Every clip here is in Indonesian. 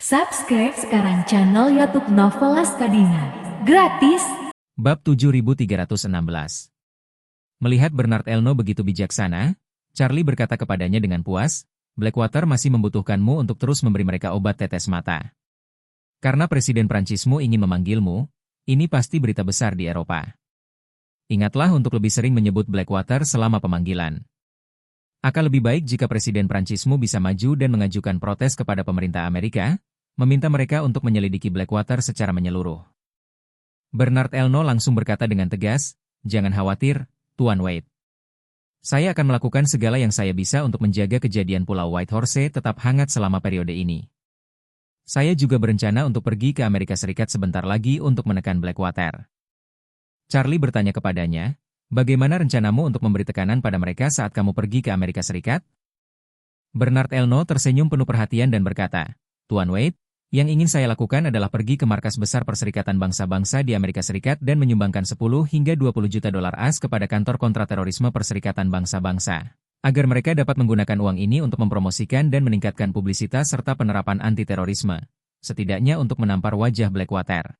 Subscribe sekarang channel YouTube Novelas Kadina. Gratis. Bab 7316. Melihat Bernard Elno begitu bijaksana, Charlie berkata kepadanya dengan puas, Blackwater masih membutuhkanmu untuk terus memberi mereka obat tetes mata. Karena Presiden Prancismu ingin memanggilmu, ini pasti berita besar di Eropa. Ingatlah untuk lebih sering menyebut Blackwater selama pemanggilan. Akan lebih baik jika Presiden Prancismu bisa maju dan mengajukan protes kepada pemerintah Amerika, meminta mereka untuk menyelidiki Blackwater secara menyeluruh. Bernard Elno langsung berkata dengan tegas, "Jangan khawatir, Tuan Wade. Saya akan melakukan segala yang saya bisa untuk menjaga kejadian Pulau Whitehorse tetap hangat selama periode ini. Saya juga berencana untuk pergi ke Amerika Serikat sebentar lagi untuk menekan Blackwater." Charlie bertanya kepadanya, "Bagaimana rencanamu untuk memberi tekanan pada mereka saat kamu pergi ke Amerika Serikat?" Bernard Elno tersenyum penuh perhatian dan berkata, "Tuan Wade, yang ingin saya lakukan adalah pergi ke markas besar Perserikatan Bangsa-Bangsa di Amerika Serikat dan menyumbangkan 10 hingga 20 juta dolar AS kepada kantor kontraterorisme Perserikatan Bangsa-Bangsa, agar mereka dapat menggunakan uang ini untuk mempromosikan dan meningkatkan publisitas serta penerapan anti-terorisme, setidaknya untuk menampar wajah Blackwater."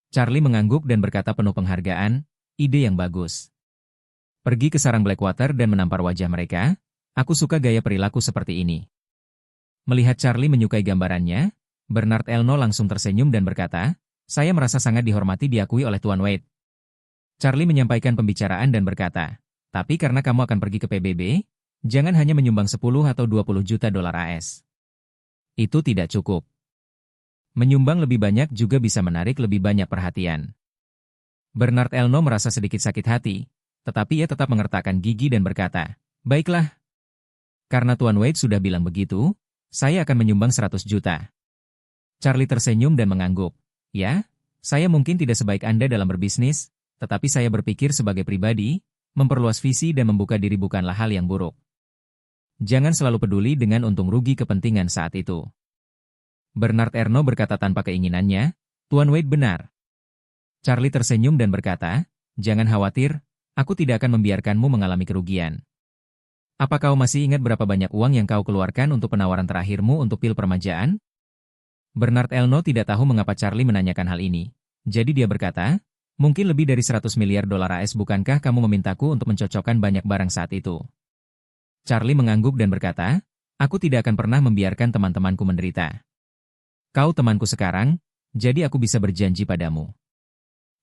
Charlie mengangguk dan berkata penuh penghargaan, "Ide yang bagus. Pergi ke sarang Blackwater dan menampar wajah mereka, aku suka gaya perilaku seperti ini." Melihat Charlie menyukai gambarannya, Bernard Elno langsung tersenyum dan berkata, "Saya merasa sangat dihormati diakui oleh Tuan Wade." Charlie menyampaikan pembicaraan dan berkata, "Tapi karena kamu akan pergi ke PBB, jangan hanya menyumbang 10 atau 20 juta dolar AS. Itu tidak cukup. Menyumbang lebih banyak juga bisa menarik lebih banyak perhatian." Bernard Elno merasa sedikit sakit hati, tetapi ia tetap mengertakkan gigi dan berkata, "Baiklah. Karena Tuan Wade sudah bilang begitu, saya akan menyumbang 100 juta. Charlie tersenyum dan mengangguk. "Ya, saya mungkin tidak sebaik Anda dalam berbisnis, tetapi saya berpikir sebagai pribadi, memperluas visi dan membuka diri bukanlah hal yang buruk. Jangan selalu peduli dengan untung rugi kepentingan saat itu." Bernard Elno berkata tanpa keinginannya, "Tuan Wade benar." Charlie tersenyum dan berkata, "Jangan khawatir, aku tidak akan membiarkanmu mengalami kerugian. Apa kau masih ingat berapa banyak uang yang kau keluarkan untuk penawaran terakhirmu untuk pil permajaan?" Bernard Elno tidak tahu mengapa Charlie menanyakan hal ini. Jadi dia berkata, "Mungkin lebih dari 100 miliar dolar AS, bukankah kamu memintaku untuk mencocokkan banyak barang saat itu?" Charlie mengangguk dan berkata, "Aku tidak akan pernah membiarkan teman-temanku menderita. Kau temanku sekarang, jadi aku bisa berjanji padamu.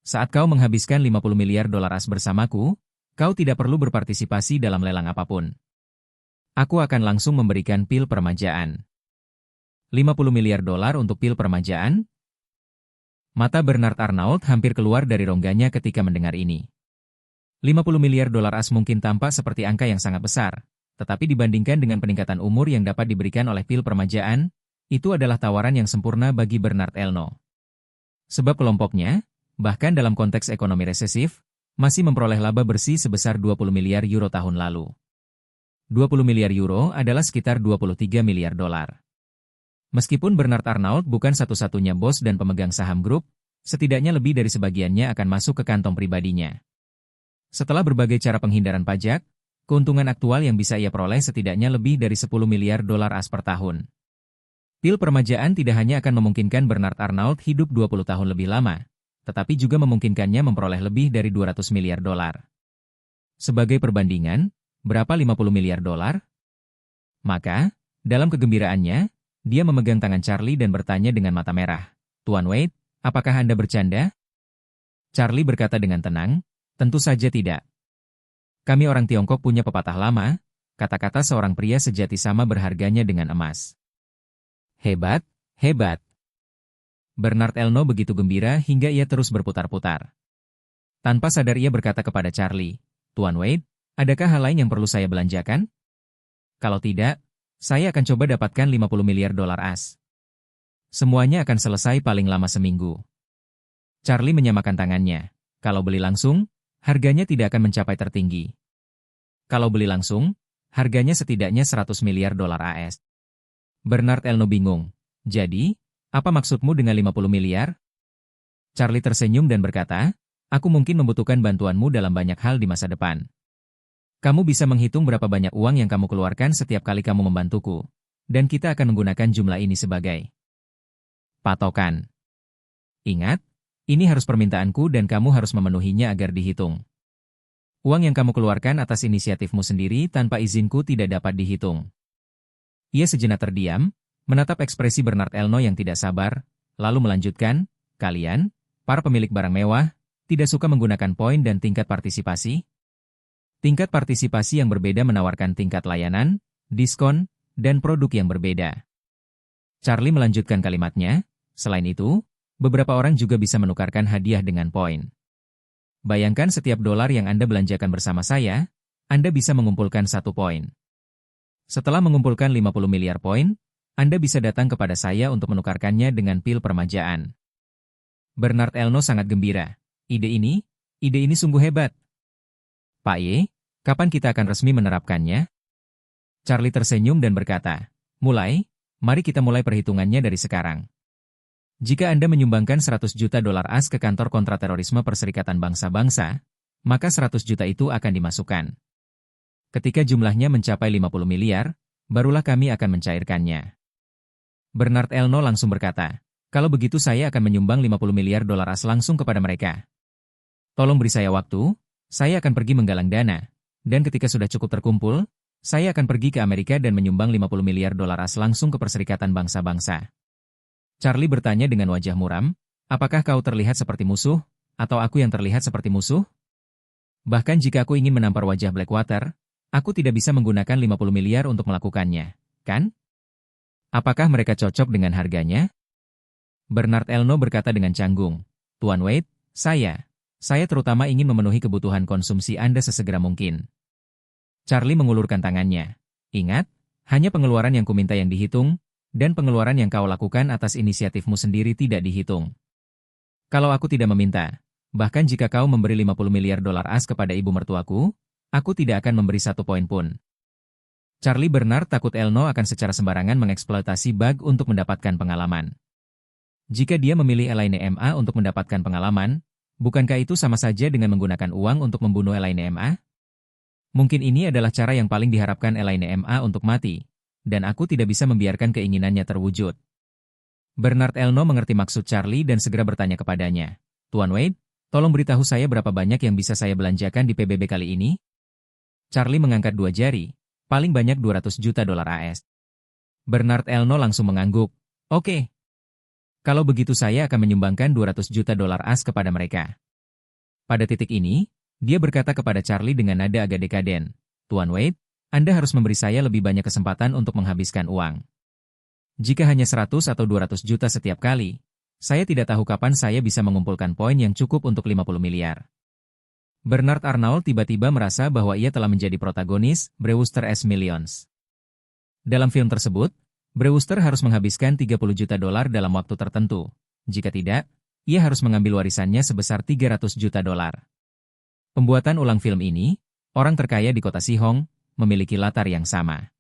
Saat kau menghabiskan 50 miliar dolar AS bersamaku, kau tidak perlu berpartisipasi dalam lelang apapun. Aku akan langsung memberikan pil permajaan." 50 miliar dolar untuk pil permajaan? Mata Bernard Arnault hampir keluar dari rongganya ketika mendengar ini. 50 miliar dolar AS mungkin tampak seperti angka yang sangat besar, tetapi dibandingkan dengan peningkatan umur yang dapat diberikan oleh pil permajaan, itu adalah tawaran yang sempurna bagi Bernard Elno. Sebab kelompoknya, bahkan dalam konteks ekonomi resesif, masih memperoleh laba bersih sebesar 20 miliar euro tahun lalu. 20 miliar euro adalah sekitar 23 miliar dolar. Meskipun Bernard Arnault bukan satu-satunya bos dan pemegang saham grup, setidaknya lebih dari sebagiannya akan masuk ke kantong pribadinya. Setelah berbagai cara penghindaran pajak, keuntungan aktual yang bisa ia peroleh setidaknya lebih dari 10 miliar dolar AS per tahun. Pil permajaan tidak hanya akan memungkinkan Bernard Arnault hidup 20 tahun lebih lama, tetapi juga memungkinkannya memperoleh lebih dari 200 miliar dolar. Sebagai perbandingan, berapa 50 miliar dolar? Maka, dalam kegembiraannya, dia memegang tangan Charlie dan bertanya dengan mata merah, "Tuan Wade, apakah Anda bercanda?" Charlie berkata dengan tenang, "Tentu saja tidak. Kami orang Tiongkok punya pepatah lama, kata-kata seorang pria sejati sama berharganya dengan emas." Hebat, hebat. Bernard Elno begitu gembira hingga ia terus berputar-putar. Tanpa sadar ia berkata kepada Charlie, "Tuan Wade, adakah hal lain yang perlu saya belanjakan? Kalau tidak, saya akan coba dapatkan 50 miliar dolar AS. Semuanya akan selesai paling lama seminggu." Charlie menyamakan tangannya. "Kalau beli langsung, harganya tidak akan mencapai tertinggi. Kalau beli langsung, harganya setidaknya 100 miliar dolar AS. Bernard Elno bingung. "Jadi, apa maksudmu dengan 50 miliar? Charlie tersenyum dan berkata, "Aku mungkin membutuhkan bantuanmu dalam banyak hal di masa depan. Kamu bisa menghitung berapa banyak uang yang kamu keluarkan setiap kali kamu membantuku, dan kita akan menggunakan jumlah ini sebagai Patokan. Ingat, ini harus permintaanku dan kamu harus memenuhinya agar dihitung. Uang yang kamu keluarkan atas inisiatifmu sendiri tanpa izinku tidak dapat dihitung. Ia sejenak terdiam, menatap ekspresi Bernard Elno yang tidak sabar, lalu melanjutkan, kalian, para pemilik barang mewah, tidak suka menggunakan poin dan tingkat partisipasi? Tingkat partisipasi yang berbeda menawarkan tingkat layanan, diskon, dan produk yang berbeda. Charlie melanjutkan kalimatnya, selain itu, beberapa orang juga bisa menukarkan hadiah dengan poin. Bayangkan setiap dolar yang Anda belanjakan bersama saya, Anda bisa mengumpulkan 1 poin. Setelah mengumpulkan 50 miliar poin, Anda bisa datang kepada saya untuk menukarkannya dengan pil permajaan. Bernard Elno sangat gembira. Ide ini sungguh hebat. Pak Ye, kapan kita akan resmi menerapkannya? Charlie tersenyum dan berkata, mari kita mulai perhitungannya dari sekarang. Jika Anda menyumbangkan 100 juta dolar AS ke kantor kontraterorisme Perserikatan Bangsa-Bangsa, maka 100 juta itu akan dimasukkan. Ketika jumlahnya mencapai 50 miliar, barulah kami akan mencairkannya. Bernard Elno langsung berkata, kalau begitu saya akan menyumbang 50 miliar dolar AS langsung kepada mereka. Tolong beri saya waktu, saya akan pergi menggalang dana, dan ketika sudah cukup terkumpul, saya akan pergi ke Amerika dan menyumbang 50 miliar dolar AS langsung ke Perserikatan Bangsa-Bangsa. Charlie bertanya dengan wajah muram, apakah kau terlihat seperti musuh, atau aku yang terlihat seperti musuh? Bahkan jika aku ingin menampar wajah Blackwater, aku tidak bisa menggunakan 50 miliar untuk melakukannya, kan? Apakah mereka cocok dengan harganya? Bernard Elno berkata dengan canggung, Tuan Wade, saya terutama ingin memenuhi kebutuhan konsumsi Anda sesegera mungkin. Charlie mengulurkan tangannya. Ingat, hanya pengeluaran yang kuminta yang dihitung, dan pengeluaran yang kau lakukan atas inisiatifmu sendiri tidak dihitung. Kalau aku tidak meminta, bahkan jika kau memberi 50 miliar dolar AS kepada ibu mertuaku, aku tidak akan memberi 1 poin pun. Charlie Bernard takut Elno akan secara sembarangan mengeksploitasi bug untuk mendapatkan pengalaman. Jika dia memilih Elaine MA untuk mendapatkan pengalaman, bukankah itu sama saja dengan menggunakan uang untuk membunuh Elaine MA? Mungkin ini adalah cara yang paling diharapkan Elaine MA untuk mati, dan aku tidak bisa membiarkan keinginannya terwujud. Bernard Elno mengerti maksud Charlie dan segera bertanya kepadanya, Tuan Wade, tolong beritahu saya berapa banyak yang bisa saya belanjakan di PBB kali ini? Charlie mengangkat 2 jari, paling banyak 200 juta dolar AS. Bernard Elno langsung mengangguk, oke. Kalau begitu saya akan menyumbangkan 200 juta dolar AS kepada mereka. Pada titik ini, dia berkata kepada Charlie dengan nada agak dekaden, Tuan Wade, Anda harus memberi saya lebih banyak kesempatan untuk menghabiskan uang. Jika hanya 100 atau 200 juta setiap kali, saya tidak tahu kapan saya bisa mengumpulkan poin yang cukup untuk 50 miliar. Bernard Arnault tiba-tiba merasa bahwa ia telah menjadi protagonis Brewster S. Millions. Dalam film tersebut, Brewster harus menghabiskan 30 juta dolar dalam waktu tertentu. Jika tidak, ia harus mengambil warisannya sebesar 300 juta dolar. Pembuatan ulang film ini, orang terkaya di kota Sihong, memiliki latar yang sama.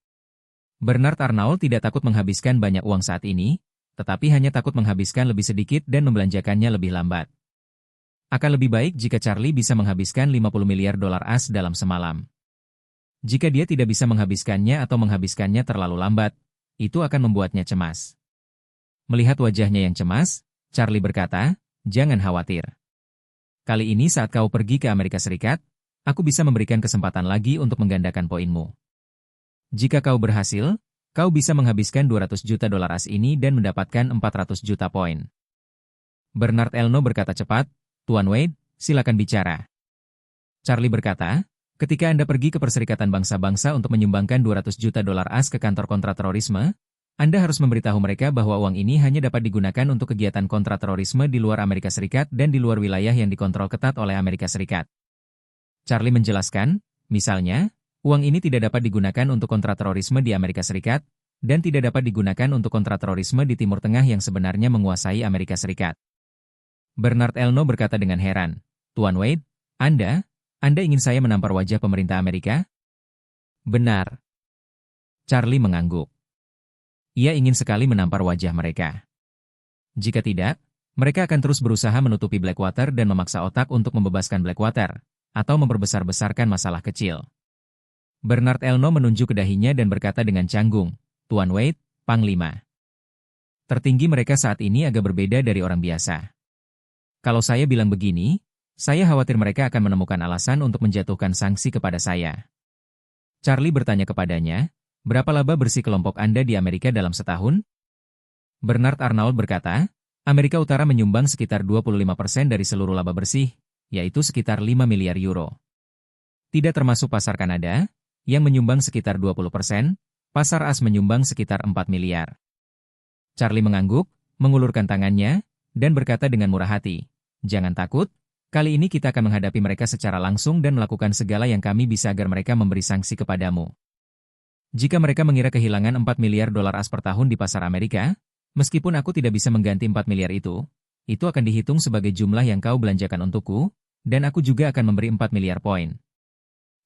Bernard Arnault tidak takut menghabiskan banyak uang saat ini, tetapi hanya takut menghabiskan lebih sedikit dan membelanjakannya lebih lambat. Akan lebih baik jika Charlie bisa menghabiskan 50 miliar dolar AS dalam semalam. Jika dia tidak bisa menghabiskannya atau menghabiskannya terlalu lambat, itu akan membuatnya cemas. Melihat wajahnya yang cemas, Charlie berkata, jangan khawatir. Kali ini saat kau pergi ke Amerika Serikat, aku bisa memberikan kesempatan lagi untuk menggandakan poinmu. Jika kau berhasil, kau bisa menghabiskan 200 juta dolar AS ini dan mendapatkan 400 juta poin. Bernard Elno berkata cepat, Tuan Wade, silakan bicara. Charlie berkata, ketika Anda pergi ke Perserikatan Bangsa-Bangsa untuk menyumbangkan 200 juta dolar AS ke kantor kontraterorisme, Anda harus memberitahu mereka bahwa uang ini hanya dapat digunakan untuk kegiatan kontraterorisme di luar Amerika Serikat dan di luar wilayah yang dikontrol ketat oleh Amerika Serikat. Charlie menjelaskan, misalnya, uang ini tidak dapat digunakan untuk kontraterorisme di Amerika Serikat, dan tidak dapat digunakan untuk kontraterorisme di Timur Tengah yang sebenarnya menguasai Amerika Serikat. Bernard Elno berkata dengan heran, Tuan Wade, Anda ingin saya menampar wajah pemerintah Amerika? Benar. Charlie mengangguk. Ia ingin sekali menampar wajah mereka. Jika tidak, mereka akan terus berusaha menutupi Blackwater dan memaksa otak untuk membebaskan Blackwater, atau memperbesar-besarkan masalah kecil. Bernard Elno menunjuk ke dahinya dan berkata dengan canggung, Tuan Wade, Panglima. Tertinggi mereka saat ini agak berbeda dari orang biasa. Kalau saya bilang begini, saya khawatir mereka akan menemukan alasan untuk menjatuhkan sanksi kepada saya. Charlie bertanya kepadanya, berapa laba bersih kelompok Anda di Amerika dalam setahun? Bernard Arnault berkata, Amerika Utara menyumbang sekitar 25% dari seluruh laba bersih, yaitu sekitar 5 miliar euro. Tidak termasuk pasar Kanada, yang menyumbang sekitar 20%, pasar AS menyumbang sekitar 4 miliar. Charlie mengangguk, mengulurkan tangannya, dan berkata dengan murah hati, jangan takut, kali ini kita akan menghadapi mereka secara langsung dan melakukan segala yang kami bisa agar mereka memberi sanksi kepadamu. Jika mereka mengira kehilangan 4 miliar dolar AS per tahun di pasar Amerika, meskipun aku tidak bisa mengganti 4 miliar itu akan dihitung sebagai jumlah yang kau belanjakan untukku, dan aku juga akan memberi 4 miliar poin.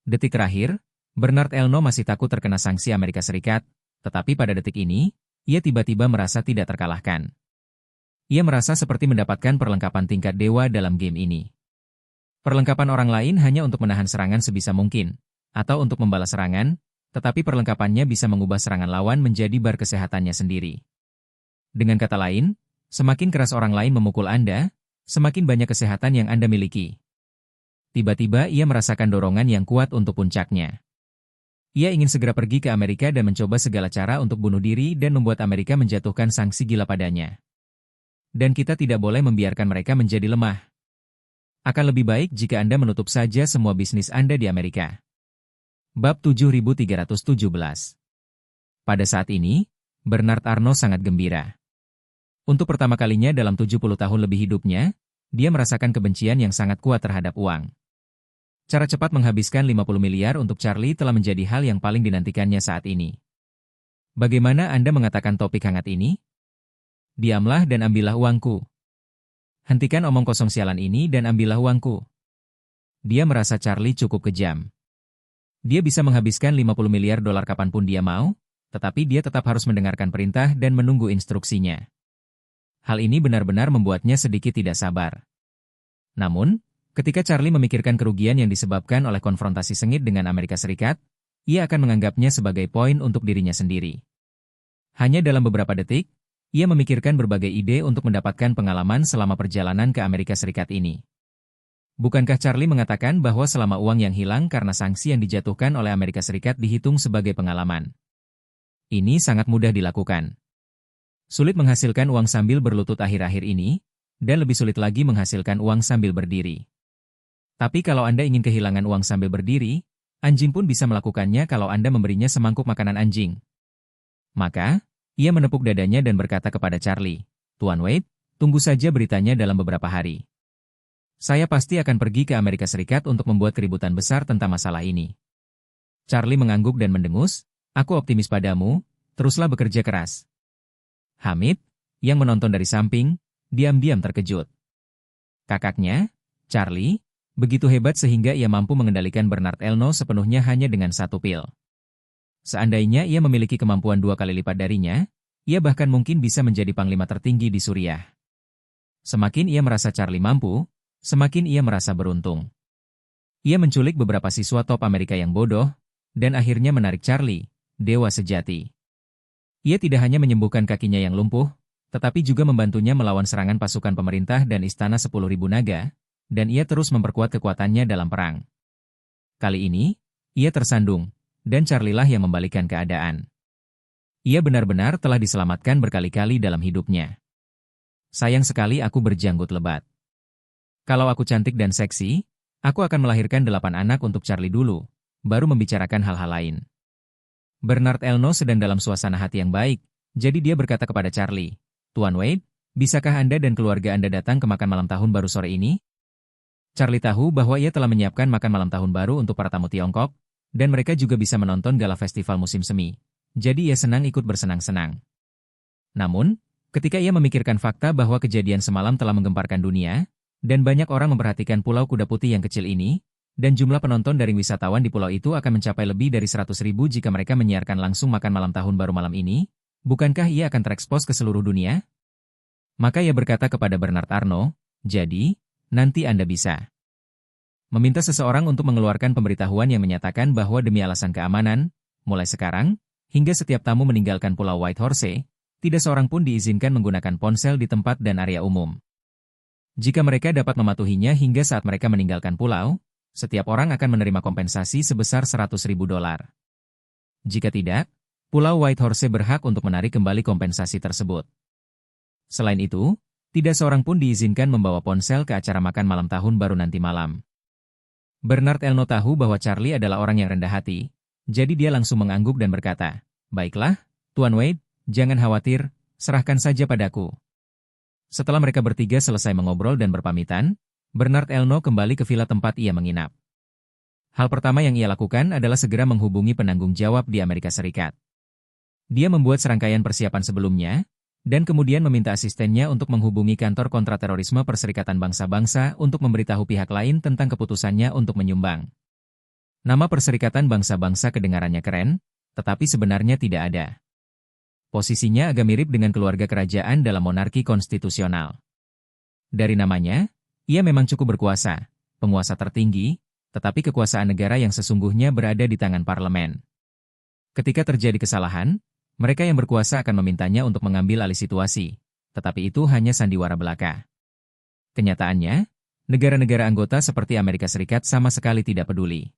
Detik terakhir, Bernard Arnault masih takut terkena sanksi Amerika Serikat, tetapi pada detik ini, ia tiba-tiba merasa tidak terkalahkan. Ia merasa seperti mendapatkan perlengkapan tingkat dewa dalam game ini. Perlengkapan orang lain hanya untuk menahan serangan sebisa mungkin, atau untuk membalas serangan, tetapi perlengkapannya bisa mengubah serangan lawan menjadi bar kesehatannya sendiri. Dengan kata lain, semakin keras orang lain memukul Anda, semakin banyak kesehatan yang Anda miliki. Tiba-tiba ia merasakan dorongan yang kuat untuk puncaknya. Ia ingin segera pergi ke Amerika dan mencoba segala cara untuk bunuh diri dan membuat Amerika menjatuhkan sanksi gila padanya. Dan kita tidak boleh membiarkan mereka menjadi lemah. Akan lebih baik jika Anda menutup saja semua bisnis Anda di Amerika. Bab 7317. Pada saat ini, Bernard Arnault sangat gembira. Untuk pertama kalinya dalam 70 tahun lebih hidupnya, dia merasakan kebencian yang sangat kuat terhadap uang. Cara cepat menghabiskan 50 miliar untuk Charlie telah menjadi hal yang paling dinantikannya saat ini. Bagaimana Anda mengatakan topik hangat ini? Diamlah dan ambillah uangku. Hentikan omong kosong sialan ini dan ambillah uangku. Dia merasa Charlie cukup kejam. Dia bisa menghabiskan 50 miliar dolar kapanpun dia mau, tetapi dia tetap harus mendengarkan perintah dan menunggu instruksinya. Hal ini benar-benar membuatnya sedikit tidak sabar. Namun, ketika Charlie memikirkan kerugian yang disebabkan oleh konfrontasi sengit dengan Amerika Serikat, ia akan menganggapnya sebagai poin untuk dirinya sendiri. Hanya dalam beberapa detik, ia memikirkan berbagai ide untuk mendapatkan pengalaman selama perjalanan ke Amerika Serikat ini. Bukankah Charlie mengatakan bahwa selama uang yang hilang karena sanksi yang dijatuhkan oleh Amerika Serikat dihitung sebagai pengalaman? Ini sangat mudah dilakukan. Sulit menghasilkan uang sambil berlutut akhir-akhir ini, dan lebih sulit lagi menghasilkan uang sambil berdiri. Tapi kalau Anda ingin kehilangan uang sambil berdiri, anjing pun bisa melakukannya kalau Anda memberinya semangkuk makanan anjing. Maka, ia menepuk dadanya dan berkata kepada Charlie, Tuan Wade, tunggu saja beritanya dalam beberapa hari. Saya pasti akan pergi ke Amerika Serikat untuk membuat keributan besar tentang masalah ini. Charlie mengangguk dan mendengus, aku optimis padamu, teruslah bekerja keras. Hamid, yang menonton dari samping, diam-diam terkejut. Kakaknya, Charlie, begitu hebat sehingga ia mampu mengendalikan Bernard Arnault sepenuhnya hanya dengan satu pil. Seandainya ia memiliki kemampuan 2 kali lipat darinya, ia bahkan mungkin bisa menjadi panglima tertinggi di Suriah. Semakin ia merasa Charlie mampu, semakin ia merasa beruntung. Ia menculik beberapa siswa top Amerika yang bodoh, dan akhirnya menarik Charlie, dewa sejati. Ia tidak hanya menyembuhkan kakinya yang lumpuh, tetapi juga membantunya melawan serangan pasukan pemerintah dan istana 10.000 naga, dan ia terus memperkuat kekuatannya dalam perang. Kali ini, ia tersandung, dan Charlie lah yang membalikan keadaan. Ia benar-benar telah diselamatkan berkali-kali dalam hidupnya. Sayang sekali aku berjanggut lebat. Kalau aku cantik dan seksi, aku akan melahirkan 8 anak untuk Charlie dulu, baru membicarakan hal-hal lain. Bernard Arnault sedang dalam suasana hati yang baik, jadi dia berkata kepada Charlie, Tuan Wade, bisakah Anda dan keluarga Anda datang ke makan malam tahun baru sore ini? Charlie tahu bahwa ia telah menyiapkan makan malam tahun baru untuk para tamu Tiongkok, dan mereka juga bisa menonton gala festival musim semi, jadi ia senang ikut bersenang-senang. Namun, ketika ia memikirkan fakta bahwa kejadian semalam telah menggemparkan dunia, dan banyak orang memperhatikan Pulau Kuda Putih yang kecil ini, dan jumlah penonton dari wisatawan di pulau itu akan mencapai lebih dari 100.000 jika mereka menyiarkan langsung makan malam tahun baru malam ini, bukankah ia akan terekspos ke seluruh dunia? Maka ia berkata kepada Bernard Arnault, jadi, nanti Anda bisa meminta seseorang untuk mengeluarkan pemberitahuan yang menyatakan bahwa demi alasan keamanan, mulai sekarang, hingga setiap tamu meninggalkan Pulau White Horse, Tidak seorang pun diizinkan menggunakan ponsel di tempat dan area umum. Jika mereka dapat mematuhinya hingga saat mereka meninggalkan pulau, setiap orang akan menerima kompensasi sebesar $100.000. Jika tidak, Pulau Whitehorse berhak untuk menarik kembali kompensasi tersebut. Selain itu, tidak seorang pun diizinkan membawa ponsel ke acara makan malam tahun baru nanti malam. Bernard Elno tahu bahwa Charlie adalah orang yang rendah hati, jadi dia langsung mengangguk dan berkata, "Baiklah, Tuan Wade, jangan khawatir, serahkan saja padaku." Setelah mereka bertiga selesai mengobrol dan berpamitan, Bernard Elno kembali ke villa tempat ia menginap. Hal pertama yang ia lakukan adalah segera menghubungi penanggung jawab di Amerika Serikat. Dia membuat serangkaian persiapan sebelumnya, dan kemudian meminta asistennya untuk menghubungi kantor kontraterorisme Perserikatan Bangsa-Bangsa untuk memberitahu pihak lain tentang keputusannya untuk menyumbang. Nama Perserikatan Bangsa-Bangsa kedengarannya keren, tetapi sebenarnya tidak ada. Posisinya agak mirip dengan keluarga kerajaan dalam monarki konstitusional. Dari namanya, ia memang cukup berkuasa, penguasa tertinggi, tetapi kekuasaan negara yang sesungguhnya berada di tangan parlemen. Ketika terjadi kesalahan, mereka yang berkuasa akan memintanya untuk mengambil alih situasi, tetapi itu hanya sandiwara belaka. Kenyataannya, negara-negara anggota seperti Amerika Serikat sama sekali tidak peduli.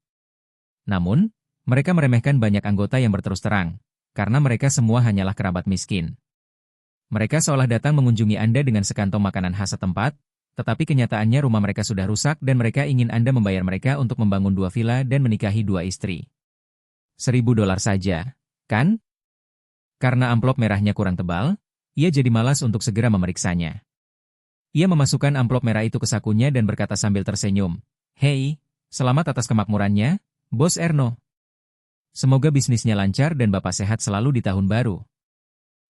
Namun, mereka meremehkan banyak anggota yang berterus terang, karena mereka semua hanyalah kerabat miskin. Mereka seolah datang mengunjungi Anda dengan sekantong makanan khas setempat, tetapi kenyataannya rumah mereka sudah rusak dan mereka ingin Anda membayar mereka untuk membangun 2 villa dan menikahi 2 istri. $1.000 saja, kan? Karena amplop merahnya kurang tebal, ia jadi malas untuk segera memeriksanya. Ia memasukkan amplop merah itu ke sakunya dan berkata sambil tersenyum, "Hei, selamat atas kemakmurannya, Bos Erno. Semoga bisnisnya lancar dan Bapak sehat selalu di tahun baru."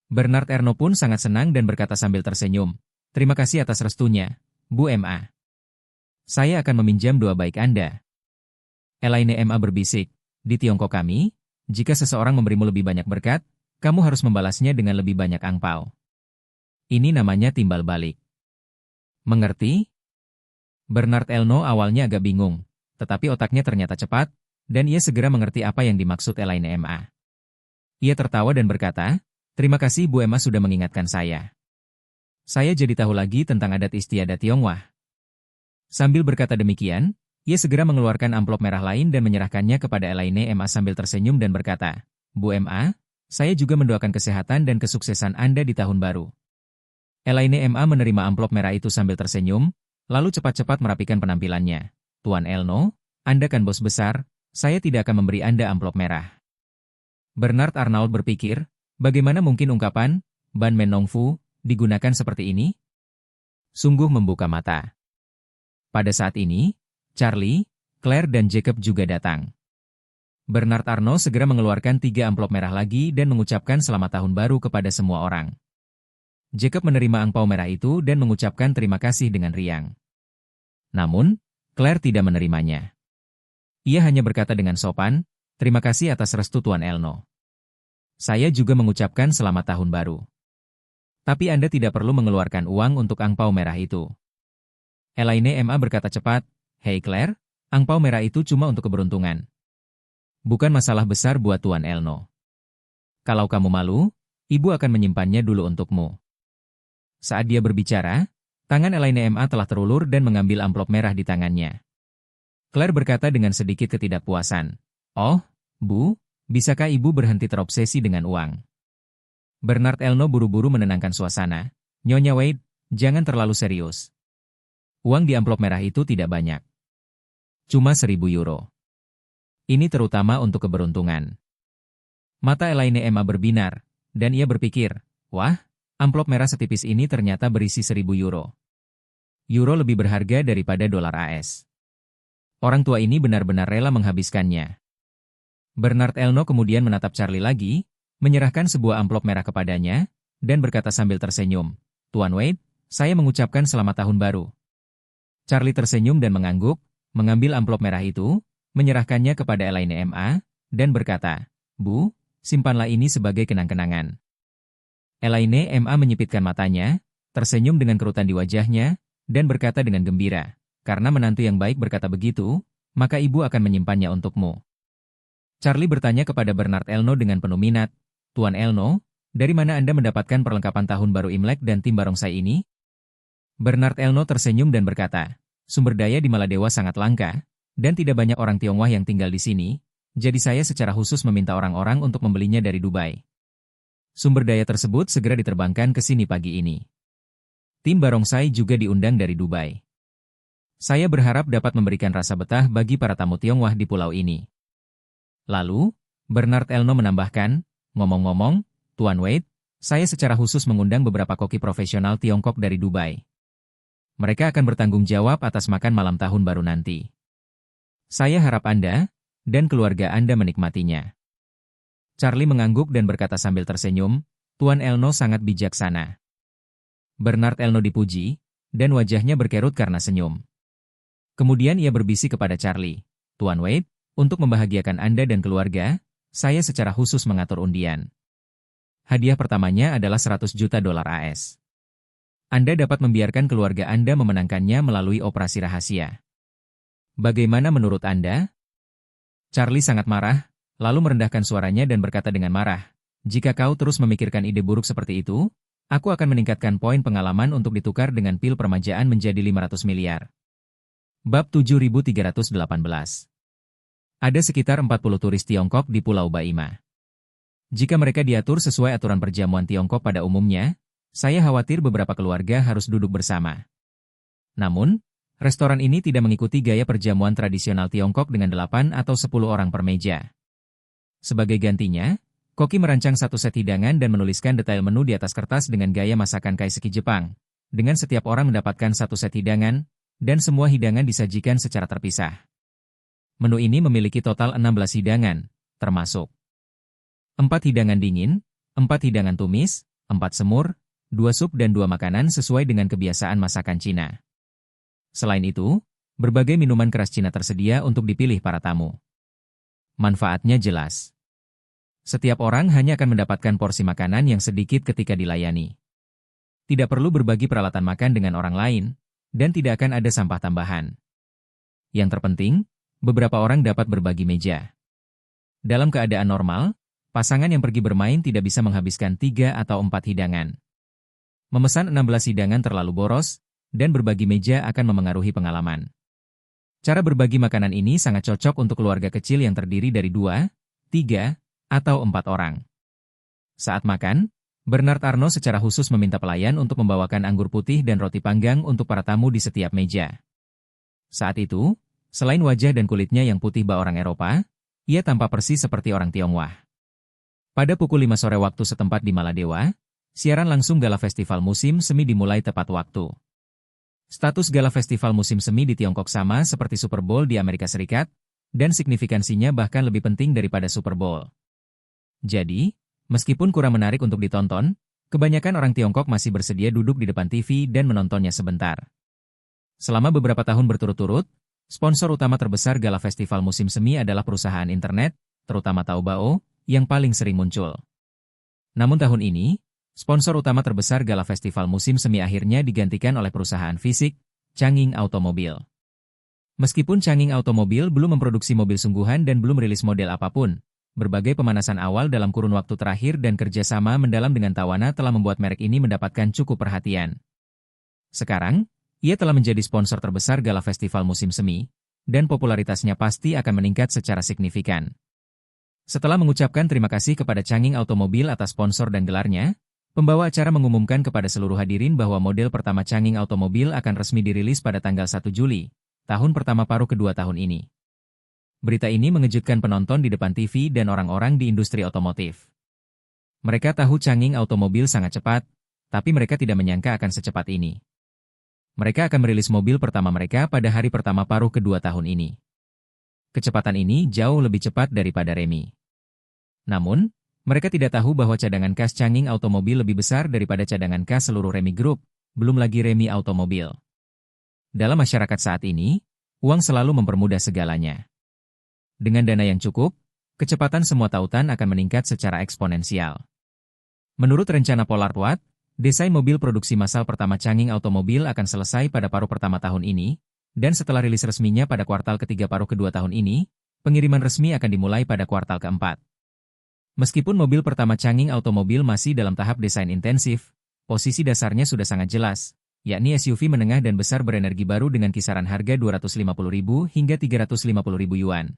Bernard Erno pun sangat senang dan berkata sambil tersenyum, "Terima kasih atas restunya, Bu M.A. Saya akan meminjam 2 baik Anda." Elaine M.A. berbisik, "Di Tiongkok kami, jika seseorang memberimu lebih banyak berkat, kamu harus membalasnya dengan lebih banyak angpau. Ini namanya timbal balik. Mengerti?" Bernard Elno awalnya agak bingung, tetapi otaknya ternyata cepat, dan ia segera mengerti apa yang dimaksud Elaine M.A. Ia tertawa dan berkata, "Terima kasih Bu Emma sudah mengingatkan saya. Saya jadi tahu lagi tentang adat istiadat Tionghoa." Sambil berkata demikian, ia segera mengeluarkan amplop merah lain dan menyerahkannya kepada Elaine M.A. sambil tersenyum dan berkata, "Bu M.A., saya juga mendoakan kesehatan dan kesuksesan Anda di tahun baru." Elaine M.A. menerima amplop merah itu sambil tersenyum, lalu cepat-cepat merapikan penampilannya. "Tuan Elno, Anda kan bos besar, saya tidak akan memberi Anda amplop merah." Bernard Arnault berpikir, bagaimana mungkin ungkapan, "Ban Men Nong Fu," digunakan seperti ini? Sungguh membuka mata. Pada saat ini, Charlie, Claire dan Jacob juga datang. Bernard Arnault segera mengeluarkan 3 amplop merah lagi dan mengucapkan selamat tahun baru kepada semua orang. Jacob menerima angpau merah itu dan mengucapkan terima kasih dengan riang. Namun, Claire tidak menerimanya. Ia hanya berkata dengan sopan, "Terima kasih atas restu Tuan Elno. Saya juga mengucapkan selamat tahun baru. Tapi Anda tidak perlu mengeluarkan uang untuk angpau merah itu." Elaine M.A. berkata cepat, "Hei Claire, angpau merah itu cuma untuk keberuntungan. Bukan masalah besar buat Tuan Elno. Kalau kamu malu, Ibu akan menyimpannya dulu untukmu." Saat dia berbicara, tangan Elaine M.A. telah terulur dan mengambil amplop merah di tangannya. Claire berkata dengan sedikit ketidakpuasan, "Oh, Bu, bisakah Ibu berhenti terobsesi dengan uang?" Bernard Elno buru-buru menenangkan suasana. "Nyonya Wade, jangan terlalu serius. Uang di amplop merah itu tidak banyak. Cuma €1.000. Ini terutama untuk keberuntungan." Mata Elaine M.A. berbinar, dan ia berpikir, "Wah, amplop merah setipis ini ternyata berisi €1.000. Euro lebih berharga daripada dolar AS. Orang tua ini benar-benar rela menghabiskannya." Bernard Elno kemudian menatap Charlie lagi, menyerahkan sebuah amplop merah kepadanya, dan berkata sambil tersenyum, "Tuan Wade, saya mengucapkan selamat tahun baru." Charlie tersenyum dan mengangguk, mengambil amplop merah itu, menyerahkannya kepada Elaine M.A., dan berkata, "Bu, simpanlah ini sebagai kenang-kenangan." Elaine M.A. menyipitkan matanya, tersenyum dengan kerutan di wajahnya, dan berkata dengan gembira, "Karena menantu yang baik berkata begitu, maka Ibu akan menyimpannya untukmu." Charlie bertanya kepada Bernard Elno dengan penuh minat, "Tuan Elno, Dari mana Anda mendapatkan perlengkapan tahun baru Imlek dan tim barongsai ini? Bernard Elno tersenyum dan berkata, sumber daya di Maladewa sangat langka, dan tidak banyak orang Tionghoa yang tinggal di sini, jadi saya secara khusus meminta orang-orang untuk membelinya dari Dubai. Sumber daya tersebut segera diterbangkan ke sini pagi ini. Tim barongsai juga diundang dari Dubai. Saya berharap dapat memberikan rasa betah bagi para tamu Tionghoa di pulau ini. Lalu, Bernard Elno menambahkan, ngomong-ngomong, Tuan Wade, saya secara khusus mengundang beberapa koki profesional Tiongkok dari Dubai. Mereka akan bertanggung jawab atas makan malam tahun baru nanti. Saya harap Anda dan keluarga Anda menikmatinya. Charlie mengangguk dan berkata sambil tersenyum, Tuan Elno sangat bijaksana. Bernard Elno dipuji, dan wajahnya berkerut karena senyum. Kemudian ia berbisik kepada Charlie, Tuan Wade, untuk membahagiakan Anda dan keluarga, saya secara khusus mengatur undian. Hadiah pertamanya adalah 100 juta dolar AS. Anda dapat membiarkan keluarga Anda memenangkannya melalui operasi rahasia. Bagaimana menurut Anda? Charlie sangat marah, lalu merendahkan suaranya dan berkata dengan marah, jika kau terus memikirkan ide buruk seperti itu, aku akan meningkatkan poin pengalaman untuk ditukar dengan pil permajaan menjadi 500 miliar. Bab 7318. Ada sekitar 40 turis Tiongkok di Pulau Baima. Jika mereka diatur sesuai aturan perjamuan Tiongkok pada umumnya, saya khawatir beberapa keluarga harus duduk bersama. Namun, restoran ini tidak mengikuti gaya perjamuan tradisional Tiongkok dengan 8 atau 10 orang per meja. Sebagai gantinya, koki merancang satu set hidangan dan menuliskan detail menu di atas kertas dengan gaya masakan kaiseki Jepang, dengan setiap orang mendapatkan satu set hidangan, dan semua hidangan disajikan secara terpisah. Menu ini memiliki total 16 hidangan, termasuk 4 hidangan dingin, 4 hidangan tumis, 4 semur, 2 sup dan 2 makanan sesuai dengan kebiasaan masakan Cina. Selain itu, berbagai minuman keras Cina tersedia untuk dipilih para tamu. Manfaatnya jelas. Setiap orang hanya akan mendapatkan porsi makanan yang sedikit ketika dilayani. Tidak perlu berbagi peralatan makan dengan orang lain, dan tidak akan ada sampah tambahan. Yang terpenting, beberapa orang dapat berbagi meja. Dalam keadaan normal, pasangan yang pergi bermain tidak bisa menghabiskan 3 atau 4 hidangan. Memesan 16 hidangan terlalu boros, dan berbagi meja akan memengaruhi pengalaman. Cara berbagi makanan ini sangat cocok untuk keluarga kecil yang terdiri dari 2, 3, atau 4 orang. Saat makan, Bernard Arno secara khusus meminta pelayan untuk membawakan anggur putih dan roti panggang untuk para tamu di setiap meja. Saat itu, selain wajah dan kulitnya yang putih bak orang Eropa, ia tampak persis seperti orang Tionghoa. Pada pukul 5 sore waktu setempat di Maladewa, siaran langsung Gala Festival Musim Semi dimulai tepat waktu. Status Gala Festival Musim Semi di Tiongkok sama seperti Super Bowl di Amerika Serikat, dan signifikansinya bahkan lebih penting daripada Super Bowl. Jadi, meskipun kurang menarik untuk ditonton, kebanyakan orang Tiongkok masih bersedia duduk di depan TV dan menontonnya sebentar. Selama beberapa tahun berturut-turut, sponsor utama terbesar Gala Festival Musim Semi adalah perusahaan internet, terutama Taobao, yang paling sering muncul. Namun tahun ini, sponsor utama terbesar Gala Festival Musim Semi akhirnya digantikan oleh perusahaan fisik, Changing Automobile. Meskipun Changing Automobile belum memproduksi mobil sungguhan dan belum rilis model apapun, berbagai pemanasan awal dalam kurun waktu terakhir dan kerjasama mendalam dengan Tawana telah membuat merek ini mendapatkan cukup perhatian. Sekarang, ia telah menjadi sponsor terbesar Gala Festival Musim Semi, dan popularitasnya pasti akan meningkat secara signifikan. Setelah mengucapkan terima kasih kepada Changing Automobile atas sponsor dan gelarnya, pembawa acara mengumumkan kepada seluruh hadirin bahwa model pertama Changing Automobile akan resmi dirilis pada tanggal 1 Juli, tahun pertama paruh kedua tahun ini. Berita ini mengejutkan penonton di depan TV dan orang-orang di industri otomotif. Mereka tahu Changing Automobile sangat cepat, tapi mereka tidak menyangka akan secepat ini. Mereka akan merilis mobil pertama mereka pada hari pertama paruh kedua tahun ini. Kecepatan ini jauh lebih cepat daripada remi. Namun, mereka tidak tahu bahwa cadangan kas Changing Automobile lebih besar daripada cadangan kas seluruh Remi Group, belum lagi Remi Automobile. Dalam masyarakat saat ini, uang selalu mempermudah segalanya. Dengan dana yang cukup, kecepatan semua tautan akan meningkat secara eksponensial. Menurut rencana Pollard Watt, desain mobil produksi massal pertama Changing Automobile akan selesai pada paruh pertama tahun ini, dan setelah rilis resminya pada kuartal ketiga paruh kedua tahun ini, pengiriman resmi akan dimulai pada kuartal keempat. Meskipun mobil pertama Changing Automobil masih dalam tahap desain intensif, posisi dasarnya sudah sangat jelas, yakni SUV menengah dan besar berenergi baru dengan kisaran harga 250.000 hingga 350.000 yuan.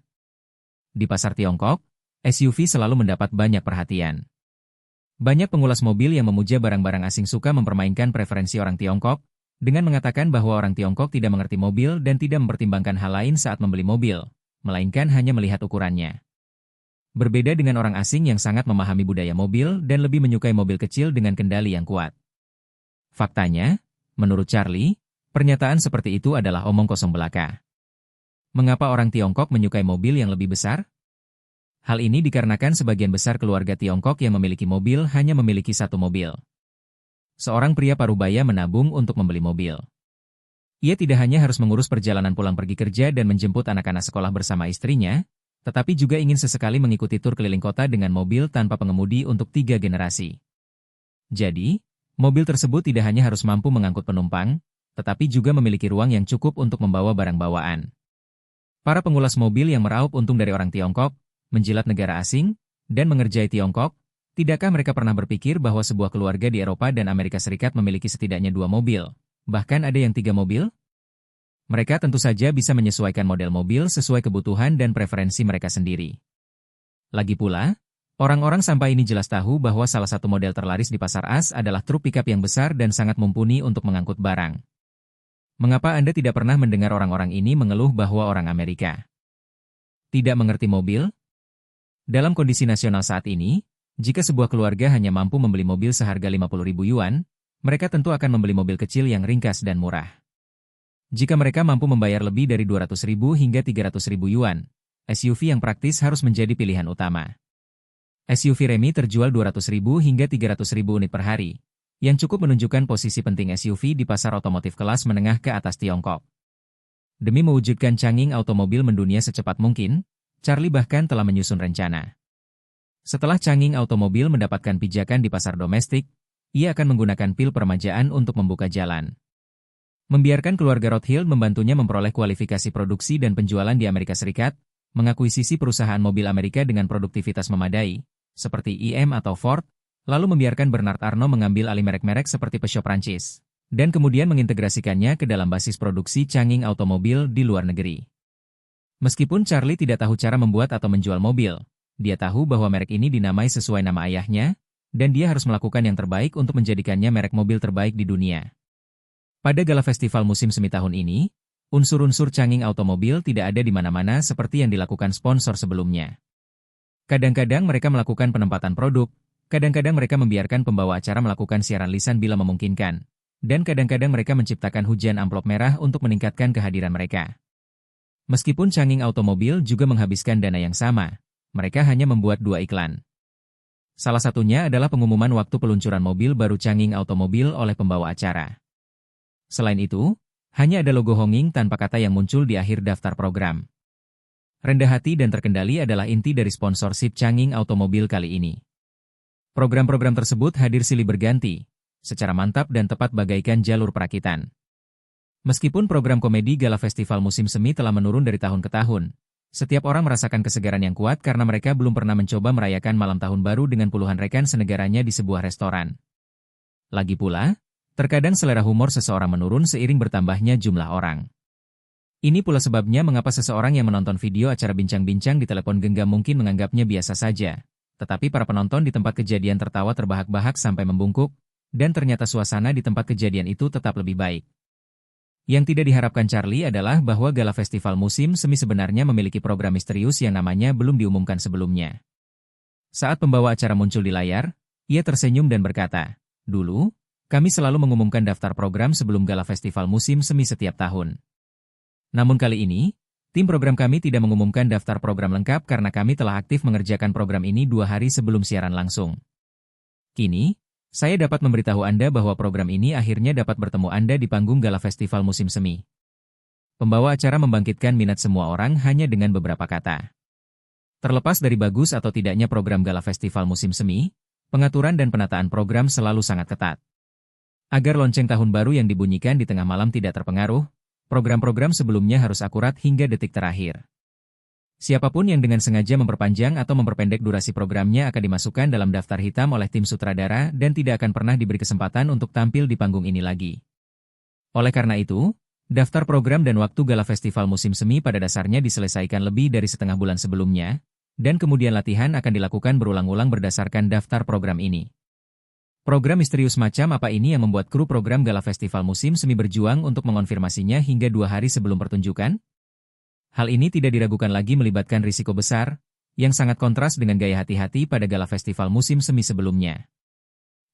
Di pasar Tiongkok, SUV selalu mendapat banyak perhatian. Banyak pengulas mobil yang memuja barang-barang asing suka mempermainkan preferensi orang Tiongkok, dengan mengatakan bahwa orang Tiongkok tidak mengerti mobil dan tidak mempertimbangkan hal lain saat membeli mobil, melainkan hanya melihat ukurannya. Berbeda dengan orang asing yang sangat memahami budaya mobil dan lebih menyukai mobil kecil dengan kendali yang kuat. Faktanya, menurut Charlie, pernyataan seperti itu adalah omong kosong belaka. Mengapa orang Tiongkok menyukai mobil yang lebih besar? Hal ini dikarenakan sebagian besar keluarga Tiongkok yang memiliki mobil hanya memiliki satu mobil. Seorang pria parubaya menabung untuk membeli mobil. Ia tidak hanya harus mengurus perjalanan pulang pergi kerja dan menjemput anak-anak sekolah bersama istrinya, tetapi juga ingin sesekali mengikuti tur keliling kota dengan mobil tanpa pengemudi untuk 3 generasi. Jadi, mobil tersebut tidak hanya harus mampu mengangkut penumpang, tetapi juga memiliki ruang yang cukup untuk membawa barang bawaan. Para pengulas mobil yang meraup untung dari orang Tiongkok, menjilat negara asing, dan mengerjai Tiongkok, tidakkah mereka pernah berpikir bahwa sebuah keluarga di Eropa dan Amerika Serikat memiliki setidaknya 2 mobil, bahkan ada yang 3 mobil? Mereka tentu saja bisa menyesuaikan model mobil sesuai kebutuhan dan preferensi mereka sendiri. Lagi pula, orang-orang sampai ini jelas tahu bahwa salah satu model terlaris di pasar as adalah truk pickup yang besar dan sangat mumpuni untuk mengangkut barang. Mengapa Anda tidak pernah mendengar orang-orang ini mengeluh bahwa orang Amerika tidak mengerti mobil? Dalam kondisi nasional saat ini, jika sebuah keluarga hanya mampu membeli mobil seharga 50.000 yuan, mereka tentu akan membeli mobil kecil yang ringkas dan murah. Jika mereka mampu membayar lebih dari 200.000 hingga 300.000 yuan, SUV yang praktis harus menjadi pilihan utama. SUV Remy terjual 200.000 hingga 300.000 unit per hari, yang cukup menunjukkan posisi penting SUV di pasar otomotif kelas menengah ke atas Tiongkok. Demi mewujudkan Changing Automobil mendunia secepat mungkin, Charlie bahkan telah menyusun rencana. Setelah Changing Automobil mendapatkan pijakan di pasar domestik, ia akan menggunakan pil permajaan untuk membuka jalan. Membiarkan keluarga Rothschild membantunya memperoleh kualifikasi produksi dan penjualan di Amerika Serikat, mengakuisisi perusahaan mobil Amerika dengan produktivitas memadai, seperti IM atau Ford, lalu membiarkan Bernard Arnault mengambil alih merek-merek seperti Peugeot Prancis, dan kemudian mengintegrasikannya ke dalam basis produksi Changing Automobil di luar negeri. Meskipun Charlie tidak tahu cara membuat atau menjual mobil, dia tahu bahwa merek ini dinamai sesuai nama ayahnya, dan dia harus melakukan yang terbaik untuk menjadikannya merek mobil terbaik di dunia. Pada gala festival musim semi tahun ini, unsur-unsur Changing Automobil tidak ada di mana-mana seperti yang dilakukan sponsor sebelumnya. Kadang-kadang mereka melakukan penempatan produk, kadang-kadang mereka membiarkan pembawa acara melakukan siaran lisan bila memungkinkan, dan kadang-kadang mereka menciptakan hujan amplop merah untuk meningkatkan kehadiran mereka. Meskipun Changing Automobil juga menghabiskan dana yang sama, mereka hanya membuat 2 iklan. Salah satunya adalah pengumuman waktu peluncuran mobil baru Changing Automobil oleh pembawa acara. Selain itu, hanya ada logo Hongqing tanpa kata yang muncul di akhir daftar program. Rendah hati dan terkendali adalah inti dari sponsorship Changing Automobil kali ini. Program-program tersebut hadir silih berganti, secara mantap dan tepat bagaikan jalur perakitan. Meskipun program komedi gala festival musim semi telah menurun dari tahun ke tahun, setiap orang merasakan kesegaran yang kuat karena mereka belum pernah mencoba merayakan malam tahun baru dengan puluhan rekan senegaranya di sebuah restoran. Lagi pula, terkadang selera humor seseorang menurun seiring bertambahnya jumlah orang. Ini pula sebabnya mengapa seseorang yang menonton video acara bincang-bincang di telepon genggam mungkin menganggapnya biasa saja, tetapi para penonton di tempat kejadian tertawa terbahak-bahak sampai membungkuk, dan ternyata suasana di tempat kejadian itu tetap lebih baik. Yang tidak diharapkan Charlie adalah bahwa gala festival musim semi sebenarnya memiliki program misterius yang namanya belum diumumkan sebelumnya. Saat pembawa acara muncul di layar, ia tersenyum dan berkata, "Dulu, kami selalu mengumumkan daftar program sebelum gala festival musim semi setiap tahun. Namun kali ini, tim program kami tidak mengumumkan daftar program lengkap karena kami telah aktif mengerjakan program ini 2 hari sebelum siaran langsung. Kini, saya dapat memberitahu Anda bahwa program ini akhirnya dapat bertemu Anda di panggung gala festival musim semi." Pembawa acara membangkitkan minat semua orang hanya dengan beberapa kata. Terlepas dari bagus atau tidaknya program gala festival musim semi, pengaturan dan penataan program selalu sangat ketat. Agar lonceng tahun baru yang dibunyikan di tengah malam tidak terpengaruh, program-program sebelumnya harus akurat hingga detik terakhir. Siapapun yang dengan sengaja memperpanjang atau memperpendek durasi programnya akan dimasukkan dalam daftar hitam oleh tim sutradara dan tidak akan pernah diberi kesempatan untuk tampil di panggung ini lagi. Oleh karena itu, daftar program dan waktu gala festival musim semi pada dasarnya diselesaikan lebih dari setengah bulan sebelumnya, dan kemudian latihan akan dilakukan berulang-ulang berdasarkan daftar program ini. Program misterius macam apa ini yang membuat kru program gala festival musim semi berjuang untuk mengonfirmasinya hingga 2 hari sebelum pertunjukan? Hal ini tidak diragukan lagi melibatkan risiko besar, yang sangat kontras dengan gaya hati-hati pada gala festival musim semi sebelumnya.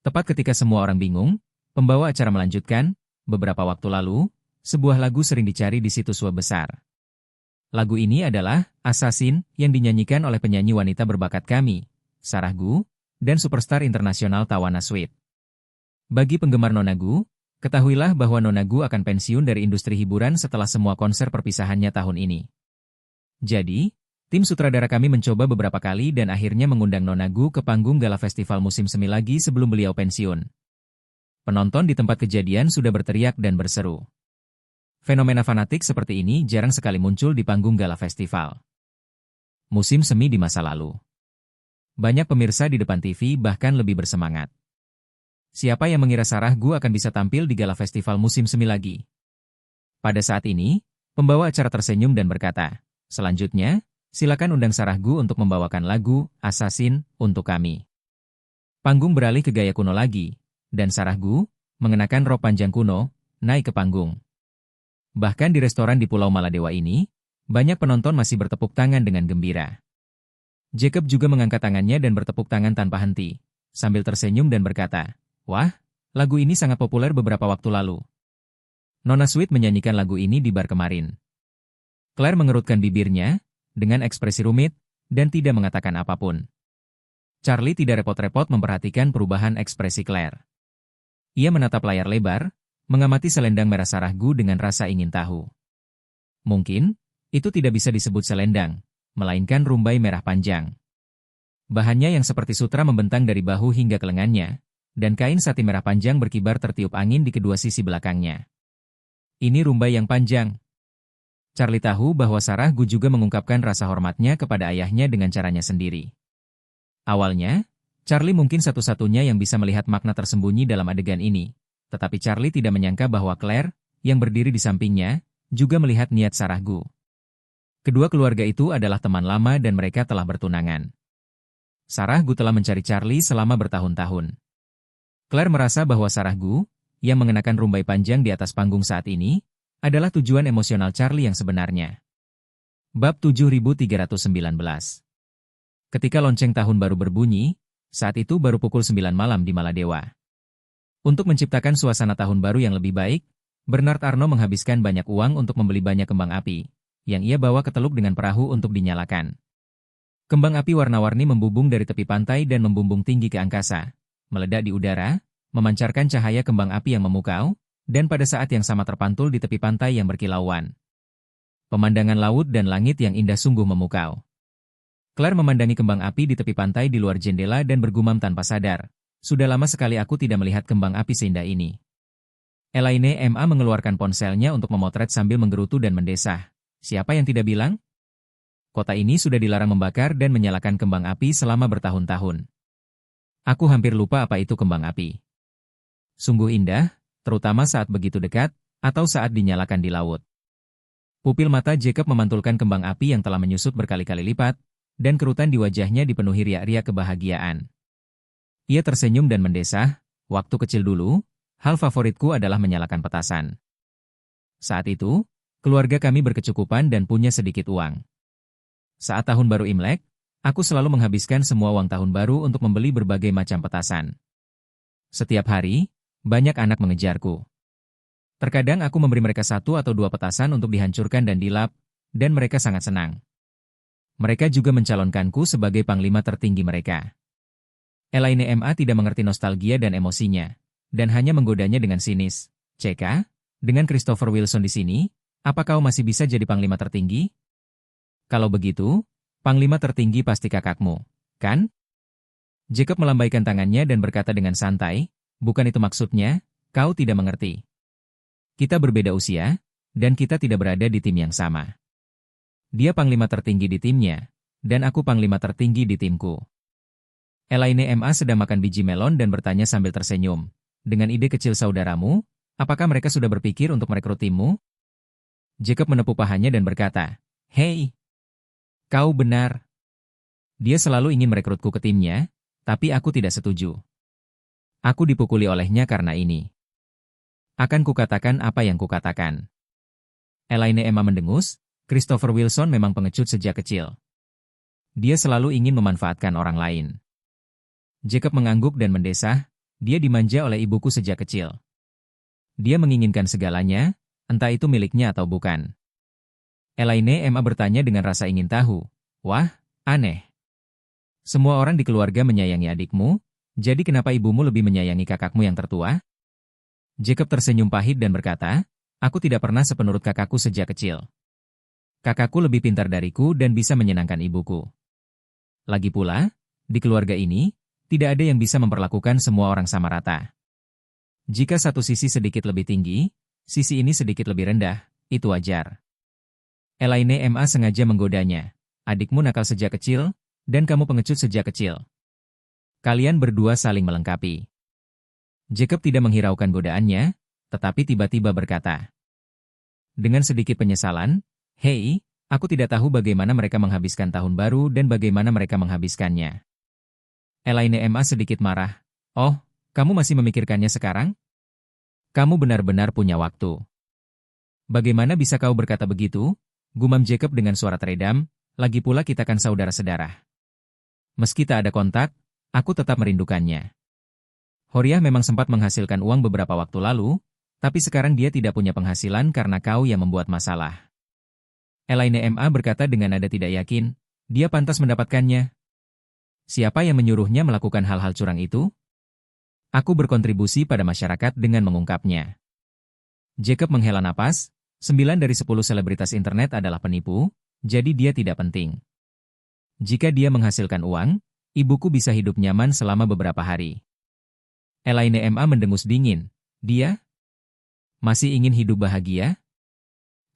Tepat ketika semua orang bingung, pembawa acara melanjutkan, beberapa waktu lalu, sebuah lagu sering dicari di situs web besar. Lagu ini adalah Assassin yang dinyanyikan oleh penyanyi wanita berbakat kami, Sarah Gu, dan superstar internasional Tawana Sweet. Bagi penggemar Nona Gu, ketahuilah bahwa Nona Gu akan pensiun dari industri hiburan setelah semua konser perpisahannya tahun ini. Jadi, tim sutradara kami mencoba beberapa kali dan akhirnya mengundang Nona Gu ke panggung gala festival musim semi lagi sebelum beliau pensiun. Penonton di tempat kejadian sudah berteriak dan berseru. Fenomena fanatik seperti ini jarang sekali muncul di panggung gala festival musim semi di masa lalu. Banyak pemirsa di depan TV bahkan lebih bersemangat. Siapa yang mengira Sarah Gu akan bisa tampil di gala festival musim semi lagi? Pada saat ini, pembawa acara tersenyum dan berkata, selanjutnya, silakan undang Sarah Gu untuk membawakan lagu Assassin untuk kami. Panggung beralih ke gaya kuno lagi, dan Sarah Gu, mengenakan rok panjang kuno, naik ke panggung. Bahkan di restoran di Pulau Maladewa ini, banyak penonton masih bertepuk tangan dengan gembira. Jacob juga mengangkat tangannya dan bertepuk tangan tanpa henti, sambil tersenyum dan berkata, wah, lagu ini sangat populer beberapa waktu lalu. Nona Sweet menyanyikan lagu ini di bar kemarin. Claire mengerutkan bibirnya, dengan ekspresi rumit, dan tidak mengatakan apapun. Charlie tidak repot-repot memperhatikan perubahan ekspresi Claire. Ia menatap layar lebar, mengamati selendang merah Sarah Gu dengan rasa ingin tahu. Mungkin, itu tidak bisa disebut selendang, melainkan rumbai merah panjang. Bahannya yang seperti sutra membentang dari bahu hingga ke lengannya, dan kain satin merah panjang berkibar tertiup angin di kedua sisi belakangnya. Ini rumbai yang panjang. Charlie tahu bahwa Sarah Gu juga mengungkapkan rasa hormatnya kepada ayahnya dengan caranya sendiri. Awalnya, Charlie mungkin satu-satunya yang bisa melihat makna tersembunyi dalam adegan ini, tetapi Charlie tidak menyangka bahwa Claire, yang berdiri di sampingnya, juga melihat niat Sarah Gu. Kedua keluarga itu adalah teman lama dan mereka telah bertunangan. Sarah Gu telah mencari Charlie selama bertahun-tahun. Claire merasa bahwa Sarah Gu, yang mengenakan rumbai panjang di atas panggung saat ini, adalah tujuan emosional Charlie yang sebenarnya. Bab 7319. Ketika lonceng tahun baru berbunyi, saat itu baru pukul 9 malam di Maladewa. Untuk menciptakan suasana tahun baru yang lebih baik, Bernard Arnault menghabiskan banyak uang untuk membeli banyak kembang api, yang ia bawa ke teluk dengan perahu untuk dinyalakan. Kembang api warna-warni membubung dari tepi pantai dan membumbung tinggi ke angkasa, meledak di udara, memancarkan cahaya kembang api yang memukau, dan pada saat yang sama terpantul di tepi pantai yang berkilauan. Pemandangan laut dan langit yang indah sungguh memukau. Claire memandangi kembang api di tepi pantai di luar jendela dan bergumam tanpa sadar, sudah lama sekali aku tidak melihat kembang api seindah ini. Elaine M.A. mengeluarkan ponselnya untuk memotret sambil menggerutu dan mendesah. Siapa yang tidak bilang? Kota ini sudah dilarang membakar dan menyalakan kembang api selama bertahun-tahun. Aku hampir lupa apa itu kembang api. Sungguh indah, terutama saat begitu dekat, atau saat dinyalakan di laut. Pupil mata Jacob memantulkan kembang api yang telah menyusut berkali-kali lipat, dan kerutan di wajahnya dipenuhi riak-riak kebahagiaan. Ia tersenyum dan mendesah, waktu kecil dulu, hal favoritku adalah menyalakan petasan. Saat itu, keluarga kami berkecukupan dan punya sedikit uang. Saat tahun baru Imlek, aku selalu menghabiskan semua uang tahun baru untuk membeli berbagai macam petasan. Setiap hari, banyak anak mengejarku. Terkadang aku memberi mereka 1 atau 2 petasan untuk dihancurkan dan dilap, dan mereka sangat senang. Mereka juga mencalonkanku sebagai panglima tertinggi mereka. Elaine M.A. tidak mengerti nostalgia dan emosinya, dan hanya menggodanya dengan sinis. CK, dengan Christopher Wilson di sini, apa kau masih bisa jadi panglima tertinggi? Kalau begitu, panglima tertinggi pasti kakakmu, kan? Jacob melambaikan tangannya dan berkata dengan santai, bukan itu maksudnya, kau tidak mengerti. Kita berbeda usia, dan kita tidak berada di tim yang sama. Dia panglima tertinggi di timnya, dan aku panglima tertinggi di timku. Elaine MA sedang makan biji melon dan bertanya sambil tersenyum. Dengan ide kecil saudaramu, apakah mereka sudah berpikir untuk merekrut timmu? Jacob menepuk pahanya dan berkata, "Hei, kau benar. Dia selalu ingin merekrutku ke timnya, tapi aku tidak setuju. Aku dipukuli olehnya karena ini. Akan kukatakan apa yang kukatakan." Elaine Emma mendengus, Christopher Wilson memang pengecut sejak kecil. Dia selalu ingin memanfaatkan orang lain. Jacob mengangguk dan mendesah, dia dimanja oleh ibuku sejak kecil. Dia menginginkan segalanya, entah itu miliknya atau bukan. Elaine Emma bertanya dengan rasa ingin tahu. Wah, aneh. Semua orang di keluarga menyayangi adikmu, jadi kenapa ibumu lebih menyayangi kakakmu yang tertua? Jacob tersenyum pahit dan berkata, aku tidak pernah sepenurut kakakku sejak kecil. Kakakku lebih pintar dariku dan bisa menyenangkan ibuku. Lagi pula, di keluarga ini, tidak ada yang bisa memperlakukan semua orang sama rata. Jika satu sisi sedikit lebih tinggi, sisi ini sedikit lebih rendah, itu wajar. Elaine MA sengaja menggodanya. Adikmu nakal sejak kecil, dan kamu pengecut sejak kecil. Kalian berdua saling melengkapi. Jacob tidak menghiraukan godaannya, tetapi tiba-tiba berkata. Dengan sedikit penyesalan, hei, aku tidak tahu bagaimana mereka menghabiskan tahun baru dan bagaimana mereka menghabiskannya. Elaine MA sedikit marah. Oh, kamu masih memikirkannya sekarang? Kamu benar-benar punya waktu. Bagaimana bisa kau berkata begitu? Gumam Jacob dengan suara teredam, lagi pula kita kan saudara sedarah. Meski tak ada kontak, aku tetap merindukannya. Horiah memang sempat menghasilkan uang beberapa waktu lalu, tapi sekarang dia tidak punya penghasilan karena kau yang membuat masalah. Elaine MA berkata dengan nada tidak yakin, dia pantas mendapatkannya. Siapa yang menyuruhnya melakukan hal-hal curang itu? Aku berkontribusi pada masyarakat dengan mengungkapnya. Jacob menghela napas, 9 dari 10 selebritas internet adalah penipu, jadi dia tidak penting. Jika dia menghasilkan uang, ibuku bisa hidup nyaman selama beberapa hari. Elaine MA mendengus dingin. Dia masih ingin hidup bahagia?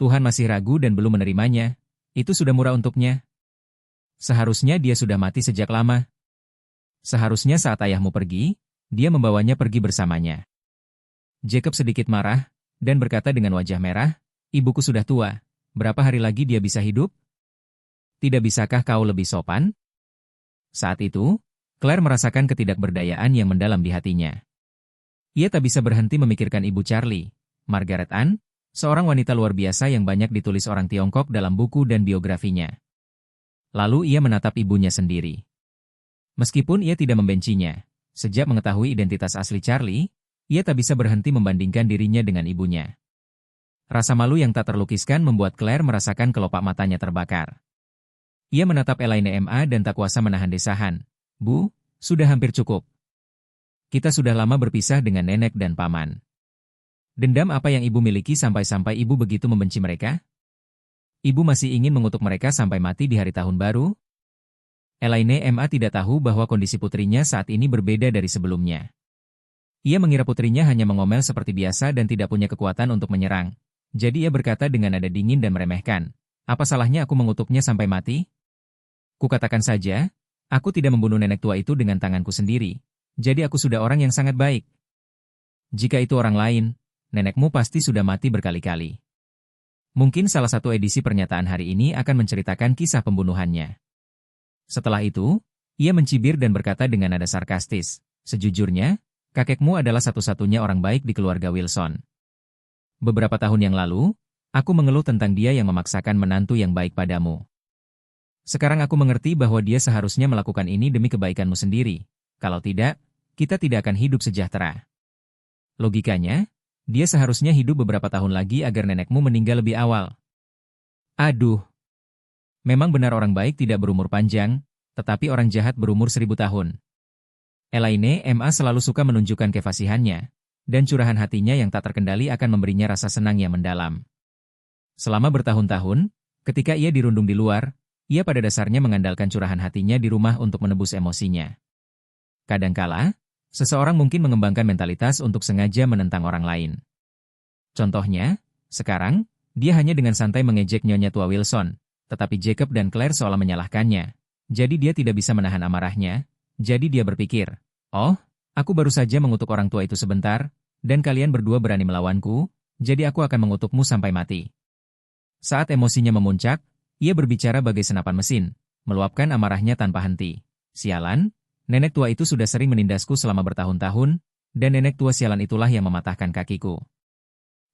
Tuhan masih ragu dan belum menerimanya. Itu sudah murah untuknya. Seharusnya dia sudah mati sejak lama. Seharusnya saat ayahmu pergi, dia membawanya pergi bersamanya. Jacob sedikit marah, dan berkata dengan wajah merah, ibuku sudah tua, berapa hari lagi dia bisa hidup? Tidak bisakah kau lebih sopan? Saat itu, Claire merasakan ketidakberdayaan yang mendalam di hatinya. Ia tak bisa berhenti memikirkan ibu Charlie, Margaret Ann, seorang wanita luar biasa yang banyak ditulis orang Tiongkok dalam buku dan biografinya. Lalu ia menatap ibunya sendiri. Meskipun ia tidak membencinya, sejak mengetahui identitas asli Charlie, ia tak bisa berhenti membandingkan dirinya dengan ibunya. Rasa malu yang tak terlukiskan membuat Claire merasakan kelopak matanya terbakar. Ia menatap Elaine MA dan tak kuasa menahan desahan. Bu, sudah hampir cukup. Kita sudah lama berpisah dengan nenek dan paman. Dendam apa yang ibu miliki sampai-sampai ibu begitu membenci mereka? Ibu masih ingin mengutuk mereka sampai mati di hari tahun baru? Elaine MA tidak tahu bahwa kondisi putrinya saat ini berbeda dari sebelumnya. Ia mengira putrinya hanya mengomel seperti biasa dan tidak punya kekuatan untuk menyerang. Jadi ia berkata dengan nada dingin dan meremehkan. Apa salahnya aku mengutuknya sampai mati? Kukatakan saja, aku tidak membunuh nenek tua itu dengan tanganku sendiri. Jadi aku sudah orang yang sangat baik. Jika itu orang lain, nenekmu pasti sudah mati berkali-kali. Mungkin salah satu edisi pernyataan hari ini akan menceritakan kisah pembunuhannya. Setelah itu, ia mencibir dan berkata dengan nada sarkastis, sejujurnya, kakekmu adalah satu-satunya orang baik di keluarga Wilson. Beberapa tahun yang lalu, aku mengeluh tentang dia yang memaksakan menantu yang baik padamu. Sekarang aku mengerti bahwa dia seharusnya melakukan ini demi kebaikanmu sendiri. Kalau tidak, kita tidak akan hidup sejahtera. Logikanya, dia seharusnya hidup beberapa tahun lagi agar nenekmu meninggal lebih awal. Aduh. Memang benar orang baik tidak berumur panjang, tetapi orang jahat berumur 1000 tahun. Elaine MA selalu suka menunjukkan kefasihannya, dan curahan hatinya yang tak terkendali akan memberinya rasa senang yang mendalam. Selama bertahun-tahun, ketika ia dirundung di luar, ia pada dasarnya mengandalkan curahan hatinya di rumah untuk menebus emosinya. Kadangkala, seseorang mungkin mengembangkan mentalitas untuk sengaja menentang orang lain. Contohnya, sekarang, dia hanya dengan santai mengejek Nyonya Tua Wilson, tetapi Jacob dan Claire seolah menyalahkannya. Jadi dia tidak bisa menahan amarahnya. Jadi dia berpikir, oh, aku baru saja mengutuk orang tua itu sebentar, dan kalian berdua berani melawanku, jadi aku akan mengutukmu sampai mati. Saat emosinya memuncak, ia berbicara bagai senapan mesin, meluapkan amarahnya tanpa henti. Sialan, nenek tua itu sudah sering menindasku selama bertahun-tahun, dan nenek tua sialan itulah yang mematahkan kakiku.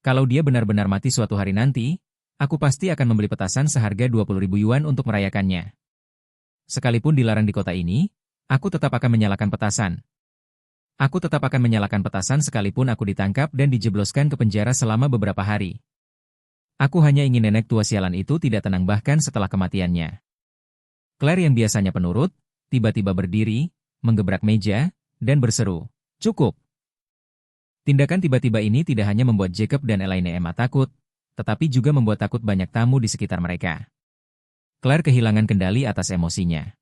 Kalau dia benar-benar mati suatu hari nanti, aku pasti akan membeli petasan seharga 20.000 yuan untuk merayakannya. Sekalipun dilarang di kota ini, aku tetap akan menyalakan petasan. Aku tetap akan menyalakan petasan sekalipun aku ditangkap dan dijebloskan ke penjara selama beberapa hari. Aku hanya ingin nenek tua sialan itu tidak tenang bahkan setelah kematiannya. Claire yang biasanya penurut, tiba-tiba berdiri, menggebrak meja, dan berseru, "Cukup!" Tindakan tiba-tiba ini tidak hanya membuat Jacob dan Elaine Emma takut, tetapi juga membuat takut banyak tamu di sekitar mereka. Claire kehilangan kendali atas emosinya.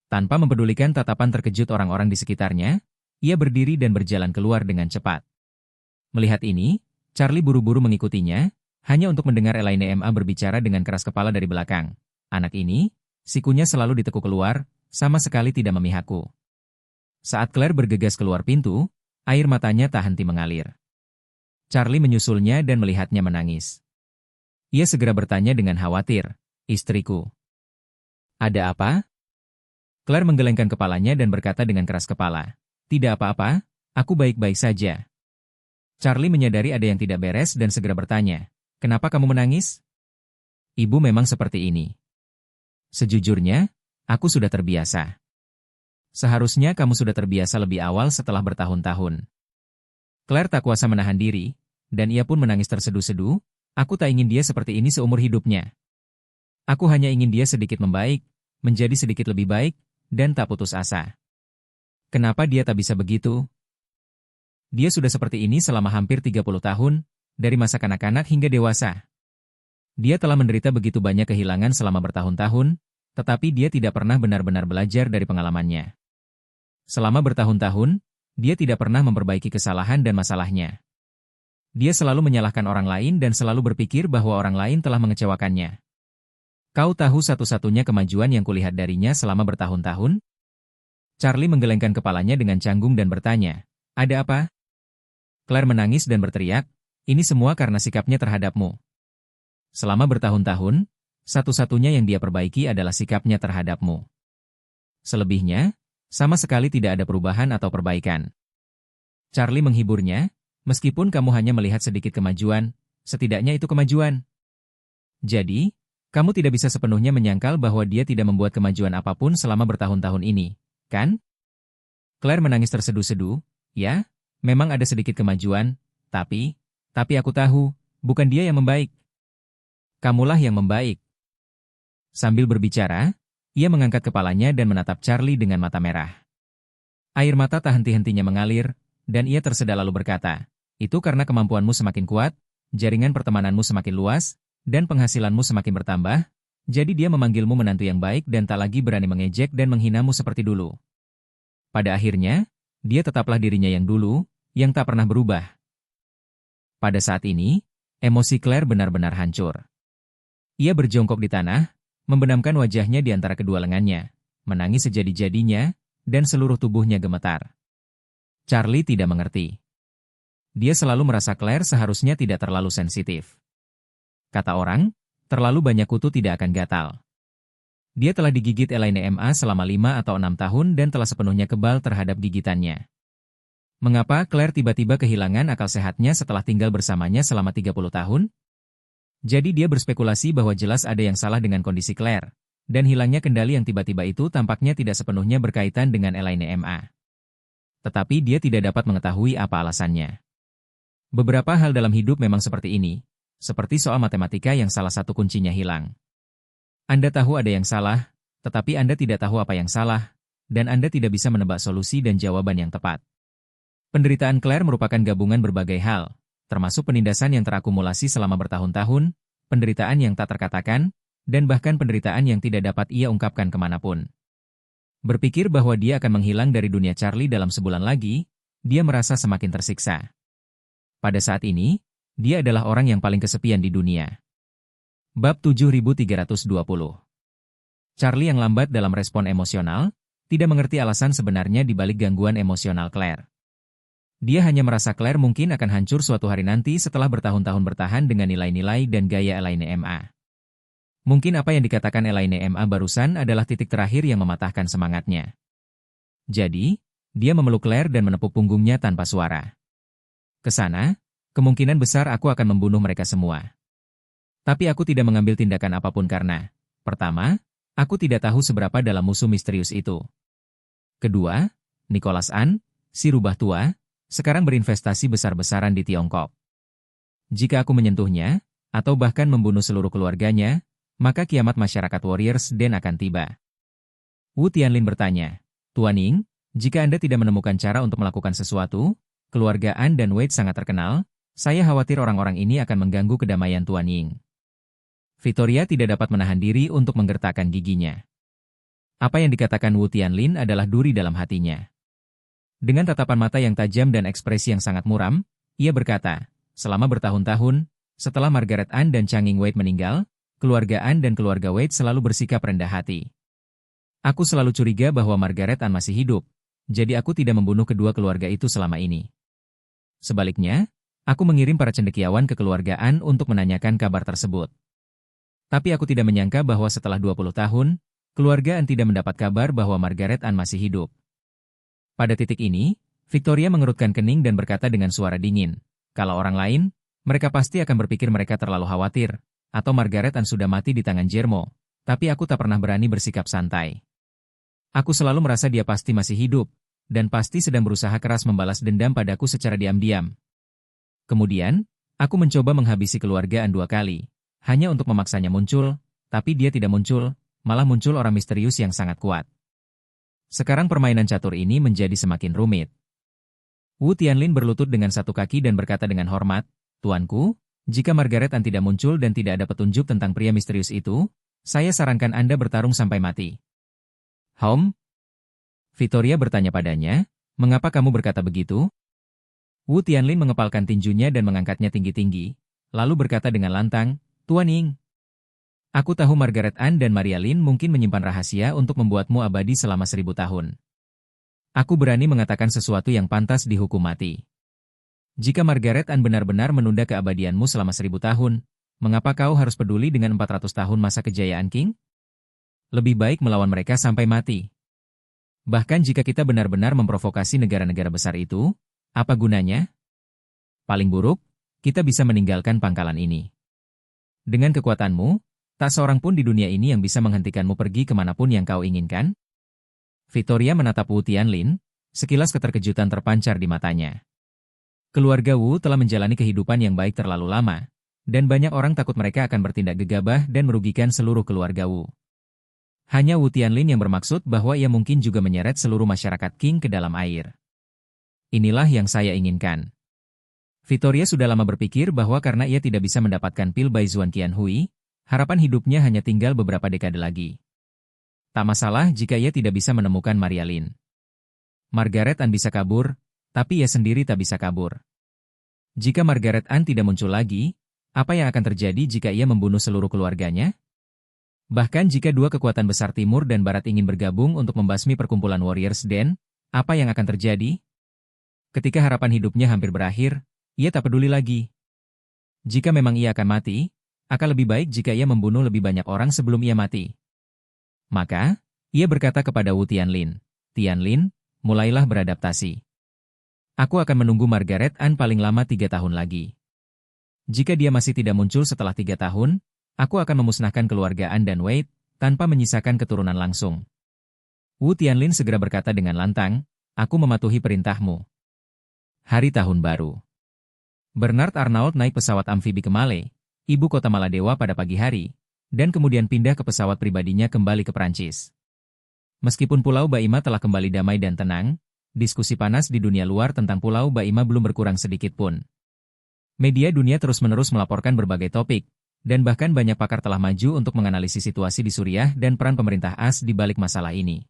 Tanpa mempedulikan tatapan terkejut orang-orang di sekitarnya, ia berdiri dan berjalan keluar dengan cepat. Melihat ini, Charlie buru-buru mengikutinya, hanya untuk mendengar Elaine Emma berbicara dengan keras kepala dari belakang. Anak ini, sikunya selalu ditekuk keluar, sama sekali tidak memihakku. Saat Claire bergegas keluar pintu, air matanya tak henti mengalir. Charlie menyusulnya dan melihatnya menangis. Ia segera bertanya dengan khawatir, "Istriku, ada apa?" Claire menggelengkan kepalanya dan berkata dengan keras kepala, "Tidak apa-apa, aku baik-baik saja." Charlie menyadari ada yang tidak beres dan segera bertanya, "Kenapa kamu menangis?" "Ibu memang seperti ini. Sejujurnya, aku sudah terbiasa." "Seharusnya kamu sudah terbiasa lebih awal setelah bertahun-tahun." Claire tak kuasa menahan diri, dan ia pun menangis terseduh-seduh. "Aku tak ingin dia seperti ini seumur hidupnya. Aku hanya ingin dia sedikit membaik, menjadi sedikit lebih baik, dan tak putus asa. Kenapa dia tak bisa begitu? Dia sudah seperti ini selama hampir 30 tahun, dari masa kanak-kanak hingga dewasa. Dia telah menderita begitu banyak kehilangan selama bertahun-tahun, tetapi dia tidak pernah benar-benar belajar dari pengalamannya. Selama bertahun-tahun, dia tidak pernah memperbaiki kesalahan dan masalahnya. Dia selalu menyalahkan orang lain dan selalu berpikir bahwa orang lain telah mengecewakannya. Kau tahu satu-satunya kemajuan yang kulihat darinya selama bertahun-tahun?" Charlie menggelengkan kepalanya dengan canggung dan bertanya, "Ada apa?" Claire menangis dan berteriak, "Ini semua karena sikapnya terhadapmu. Selama bertahun-tahun, satu-satunya yang dia perbaiki adalah sikapnya terhadapmu. Selebihnya, sama sekali tidak ada perubahan atau perbaikan." Charlie menghiburnya, "Meskipun kamu hanya melihat sedikit kemajuan, setidaknya itu kemajuan. Jadi, kamu tidak bisa sepenuhnya menyangkal bahwa dia tidak membuat kemajuan apapun selama bertahun-tahun ini, kan?" Claire menangis terseduh-seduh, "Ya, memang ada sedikit kemajuan, tapi aku tahu, bukan dia yang membaik. Kamulah yang membaik." Sambil berbicara, ia mengangkat kepalanya dan menatap Charlie dengan mata merah. Air mata tak henti-hentinya mengalir, dan ia tersedak lalu berkata, "Itu karena kemampuanmu semakin kuat, jaringan pertemananmu semakin luas, dan penghasilanmu semakin bertambah, jadi dia memanggilmu menantu yang baik dan tak lagi berani mengejek dan menghinamu seperti dulu. Pada akhirnya, dia tetaplah dirinya yang dulu, yang tak pernah berubah." Pada saat ini, emosi Claire benar-benar hancur. Ia berjongkok di tanah, membenamkan wajahnya di antara kedua lengannya, menangis sejadi-jadinya, dan seluruh tubuhnya gemetar. Charlie tidak mengerti. Dia selalu merasa Claire seharusnya tidak terlalu sensitif. Kata orang, terlalu banyak kutu tidak akan gatal. Dia telah digigit Elaine Emma selama 5 atau 6 tahun dan telah sepenuhnya kebal terhadap gigitannya. Mengapa Claire tiba-tiba kehilangan akal sehatnya setelah tinggal bersamanya selama 30 tahun? Jadi dia berspekulasi bahwa jelas ada yang salah dengan kondisi Claire, dan hilangnya kendali yang tiba-tiba itu tampaknya tidak sepenuhnya berkaitan dengan Elaine Emma. Tetapi dia tidak dapat mengetahui apa alasannya. Beberapa hal dalam hidup memang seperti ini. Seperti soal matematika yang salah satu kuncinya hilang. Anda tahu ada yang salah, tetapi Anda tidak tahu apa yang salah, dan Anda tidak bisa menebak solusi dan jawaban yang tepat. Penderitaan Claire merupakan gabungan berbagai hal, termasuk penindasan yang terakumulasi selama bertahun-tahun, penderitaan yang tak terkatakan, dan bahkan penderitaan yang tidak dapat ia ungkapkan kemanapun. Berpikir bahwa dia akan menghilang dari dunia Charlie dalam sebulan lagi, dia merasa semakin tersiksa. Pada saat ini, dia adalah orang yang paling kesepian di dunia. Bab 7320. Charlie yang lambat dalam respon emosional, tidak mengerti alasan sebenarnya di balik gangguan emosional Claire. Dia hanya merasa Claire mungkin akan hancur suatu hari nanti setelah bertahun-tahun bertahan dengan nilai-nilai dan gaya Elaine MA. Mungkin apa yang dikatakan Elaine MA barusan adalah titik terakhir yang mematahkan semangatnya. Jadi, dia memeluk Claire dan menepuk punggungnya tanpa suara. Kesana, kemungkinan besar aku akan membunuh mereka semua. Tapi aku tidak mengambil tindakan apapun karena, pertama, aku tidak tahu seberapa dalam musuh misterius itu. Kedua, Nicholas An, si rubah tua, sekarang berinvestasi besar-besaran di Tiongkok. Jika aku menyentuhnya, atau bahkan membunuh seluruh keluarganya, maka kiamat masyarakat Warriors Den akan tiba. Wu Tianlin bertanya, Tuan Ying, jika Anda tidak menemukan cara untuk melakukan sesuatu, keluarga An dan Wade sangat terkenal, saya khawatir orang-orang ini akan mengganggu kedamaian Tuan Ying. Victoria tidak dapat menahan diri untuk menggertakkan giginya. Apa yang dikatakan Wu Tianlin adalah duri dalam hatinya. Dengan tatapan mata yang tajam dan ekspresi yang sangat muram, ia berkata, selama bertahun-tahun, setelah Margaret An dan Changing Wade meninggal, keluarga An dan keluarga Wade selalu bersikap rendah hati. Aku selalu curiga bahwa Margaret An masih hidup, jadi aku tidak membunuh kedua keluarga itu selama ini. Sebaliknya, aku mengirim para cendekiawan ke keluarga An untuk menanyakan kabar tersebut. Tapi aku tidak menyangka bahwa setelah 20 tahun, keluarga An tidak mendapat kabar bahwa Margaret An masih hidup. Pada titik ini, Victoria mengerutkan kening dan berkata dengan suara dingin, kalau orang lain, mereka pasti akan berpikir mereka terlalu khawatir, atau Margaret An sudah mati di tangan Jermo, tapi aku tak pernah berani bersikap santai. Aku selalu merasa dia pasti masih hidup, dan pasti sedang berusaha keras membalas dendam padaku secara diam-diam. Kemudian, aku mencoba menghabisi keluarga An 2 kali. Hanya untuk memaksanya muncul, tapi dia tidak muncul, malah muncul orang misterius yang sangat kuat. Sekarang permainan catur ini menjadi semakin rumit. Wu Tianlin berlutut dengan satu kaki dan berkata dengan hormat, Tuanku, jika Margaret An tidak muncul dan tidak ada petunjuk tentang pria misterius itu, saya sarankan Anda bertarung sampai mati. Victoria bertanya padanya, mengapa kamu berkata begitu? Wu Tianlin mengepalkan tinjunya dan mengangkatnya tinggi-tinggi, lalu berkata dengan lantang, Tuan Ying, aku tahu Margaret An dan Maria Lin mungkin menyimpan rahasia untuk membuatmu abadi selama 1000 tahun. Aku berani mengatakan sesuatu yang pantas dihukum mati. Jika Margaret An benar-benar menunda keabadianmu selama 1000 tahun, mengapa kau harus peduli dengan 400 tahun masa kejayaan King? Lebih baik melawan mereka sampai mati. Bahkan jika kita benar-benar memprovokasi negara-negara besar itu, apa gunanya? Paling buruk, kita bisa meninggalkan pangkalan ini. Dengan kekuatanmu, tak seorang pun di dunia ini yang bisa menghentikanmu pergi kemanapun yang kau inginkan. Victoria menatap Wu Tianlin, sekilas keterkejutan terpancar di matanya. Keluarga Wu telah menjalani kehidupan yang baik terlalu lama, dan banyak orang takut mereka akan bertindak gegabah dan merugikan seluruh keluarga Wu. Hanya Wu Tianlin yang bermaksud bahwa ia mungkin juga menyeret seluruh masyarakat Qing ke dalam air. Inilah yang saya inginkan. Victoria sudah lama berpikir bahwa karena ia tidak bisa mendapatkan pil Bai Zuan Qianhui, harapan hidupnya hanya tinggal beberapa dekade lagi. Tak masalah jika ia tidak bisa menemukan Maria Lin. Margaret An bisa kabur, tapi ia sendiri tak bisa kabur. Jika Margaret An tidak muncul lagi, apa yang akan terjadi jika ia membunuh seluruh keluarganya? Bahkan jika dua kekuatan besar timur dan barat ingin bergabung untuk membasmi perkumpulan Warriors Den, apa yang akan terjadi? Ketika harapan hidupnya hampir berakhir, ia tak peduli lagi. Jika memang ia akan mati, akan lebih baik jika ia membunuh lebih banyak orang sebelum ia mati. Maka, ia berkata kepada Wu Tianlin, Tianlin, mulailah beradaptasi. Aku akan menunggu Margaret An paling lama 3 tahun lagi. Jika dia masih tidak muncul setelah 3 tahun, aku akan memusnahkan keluarga An dan Wade, tanpa menyisakan keturunan langsung. Wu Tianlin segera berkata dengan lantang, aku mematuhi perintahmu. Hari Tahun Baru. Bernard Arnault naik pesawat amfibi ke Malé, ibu kota Maladewa pada pagi hari, dan kemudian pindah ke pesawat pribadinya kembali ke Prancis. Meskipun Pulau Baima telah kembali damai dan tenang, diskusi panas di dunia luar tentang Pulau Baima belum berkurang sedikit pun. Media dunia terus-menerus melaporkan berbagai topik, dan bahkan banyak pakar telah maju untuk menganalisis situasi di Suriah dan peran pemerintah AS di balik masalah ini.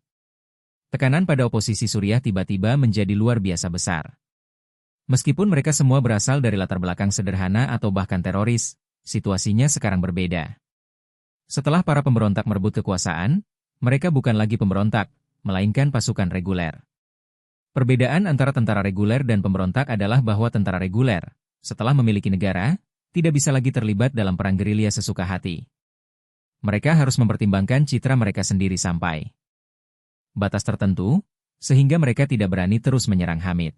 Tekanan pada oposisi Suriah tiba-tiba menjadi luar biasa besar. Meskipun mereka semua berasal dari latar belakang sederhana atau bahkan teroris, situasinya sekarang berbeda. Setelah para pemberontak merebut kekuasaan, mereka bukan lagi pemberontak, melainkan pasukan reguler. Perbedaan antara tentara reguler dan pemberontak adalah bahwa tentara reguler, setelah memiliki negara, tidak bisa lagi terlibat dalam perang gerilya sesuka hati. Mereka harus mempertimbangkan citra mereka sendiri sampai batas tertentu, sehingga mereka tidak berani terus menyerang Hamid.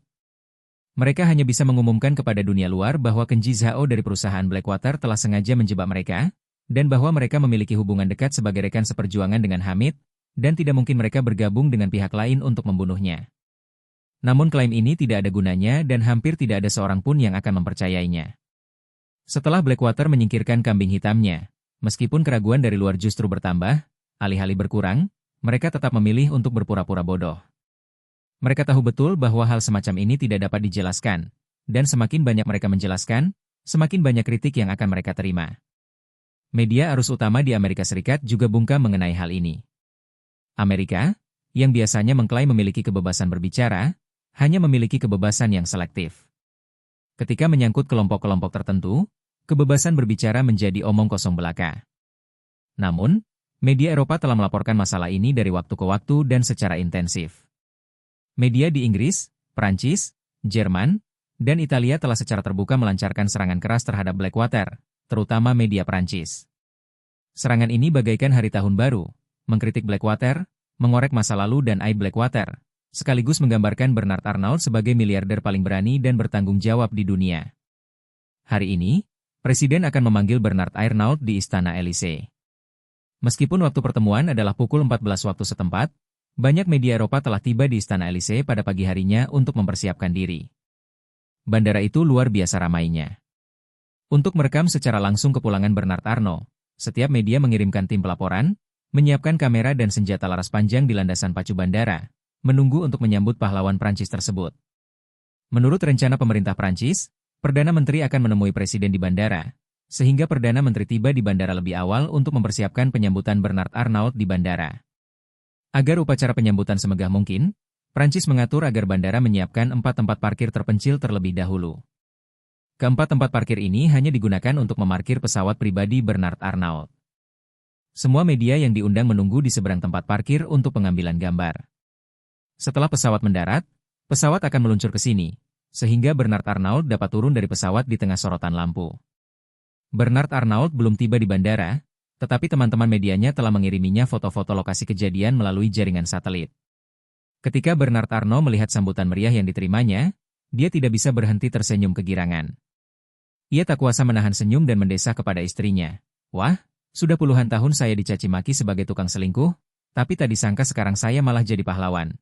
Mereka hanya bisa mengumumkan kepada dunia luar bahwa Kenji Zhao dari perusahaan Blackwater telah sengaja menjebak mereka, dan bahwa mereka memiliki hubungan dekat sebagai rekan seperjuangan dengan Hamid, dan tidak mungkin mereka bergabung dengan pihak lain untuk membunuhnya. Namun klaim ini tidak ada gunanya dan hampir tidak ada seorang pun yang akan mempercayainya. Setelah Blackwater menyingkirkan kambing hitamnya, meskipun keraguan dari luar justru bertambah, alih-alih berkurang, mereka tetap memilih untuk berpura-pura bodoh. Mereka tahu betul bahwa hal semacam ini tidak dapat dijelaskan, dan semakin banyak mereka menjelaskan, semakin banyak kritik yang akan mereka terima. Media arus utama di Amerika Serikat juga bungkam mengenai hal ini. Amerika, yang biasanya mengklaim memiliki kebebasan berbicara, hanya memiliki kebebasan yang selektif. Ketika menyangkut kelompok-kelompok tertentu, kebebasan berbicara menjadi omong kosong belaka. Namun, media Eropa telah melaporkan masalah ini dari waktu ke waktu dan secara intensif. Media di Inggris, Prancis, Jerman, dan Italia telah secara terbuka melancarkan serangan keras terhadap Blackwater, terutama media Prancis. Serangan ini bagaikan hari tahun baru, mengkritik Blackwater, mengorek masa lalu dan aib Blackwater, sekaligus menggambarkan Bernard Arnault sebagai miliarder paling berani dan bertanggung jawab di dunia. Hari ini, Presiden akan memanggil Bernard Arnault di Istana Elysee. Meskipun waktu pertemuan adalah pukul 14 waktu setempat, banyak media Eropa telah tiba di Istana Elysee pada pagi harinya untuk mempersiapkan diri. Bandara itu luar biasa ramainya. Untuk merekam secara langsung kepulangan Bernard Arnault, setiap media mengirimkan tim pelaporan, menyiapkan kamera dan senjata laras panjang di landasan pacu bandara, menunggu untuk menyambut pahlawan Prancis tersebut. Menurut rencana pemerintah Prancis, Perdana Menteri akan menemui Presiden di bandara, sehingga Perdana Menteri tiba di bandara lebih awal untuk mempersiapkan penyambutan Bernard Arnault di bandara. Agar upacara penyambutan semegah mungkin, Prancis mengatur agar bandara menyiapkan 4 tempat parkir terpencil terlebih dahulu. Keempat tempat parkir ini hanya digunakan untuk memarkir pesawat pribadi Bernard Arnault. Semua media yang diundang menunggu di seberang tempat parkir untuk pengambilan gambar. Setelah pesawat mendarat, pesawat akan meluncur ke sini, sehingga Bernard Arnault dapat turun dari pesawat di tengah sorotan lampu. Bernard Arnault belum tiba di bandara, tetapi teman-teman medianya telah mengiriminya foto-foto lokasi kejadian melalui jaringan satelit. Ketika Bernard Arnault melihat sambutan meriah yang diterimanya, dia tidak bisa berhenti tersenyum kegirangan. Ia tak kuasa menahan senyum dan mendesah kepada istrinya. Wah, sudah puluhan tahun saya dicaci maki sebagai tukang selingkuh, tapi tak disangka sekarang saya malah jadi pahlawan.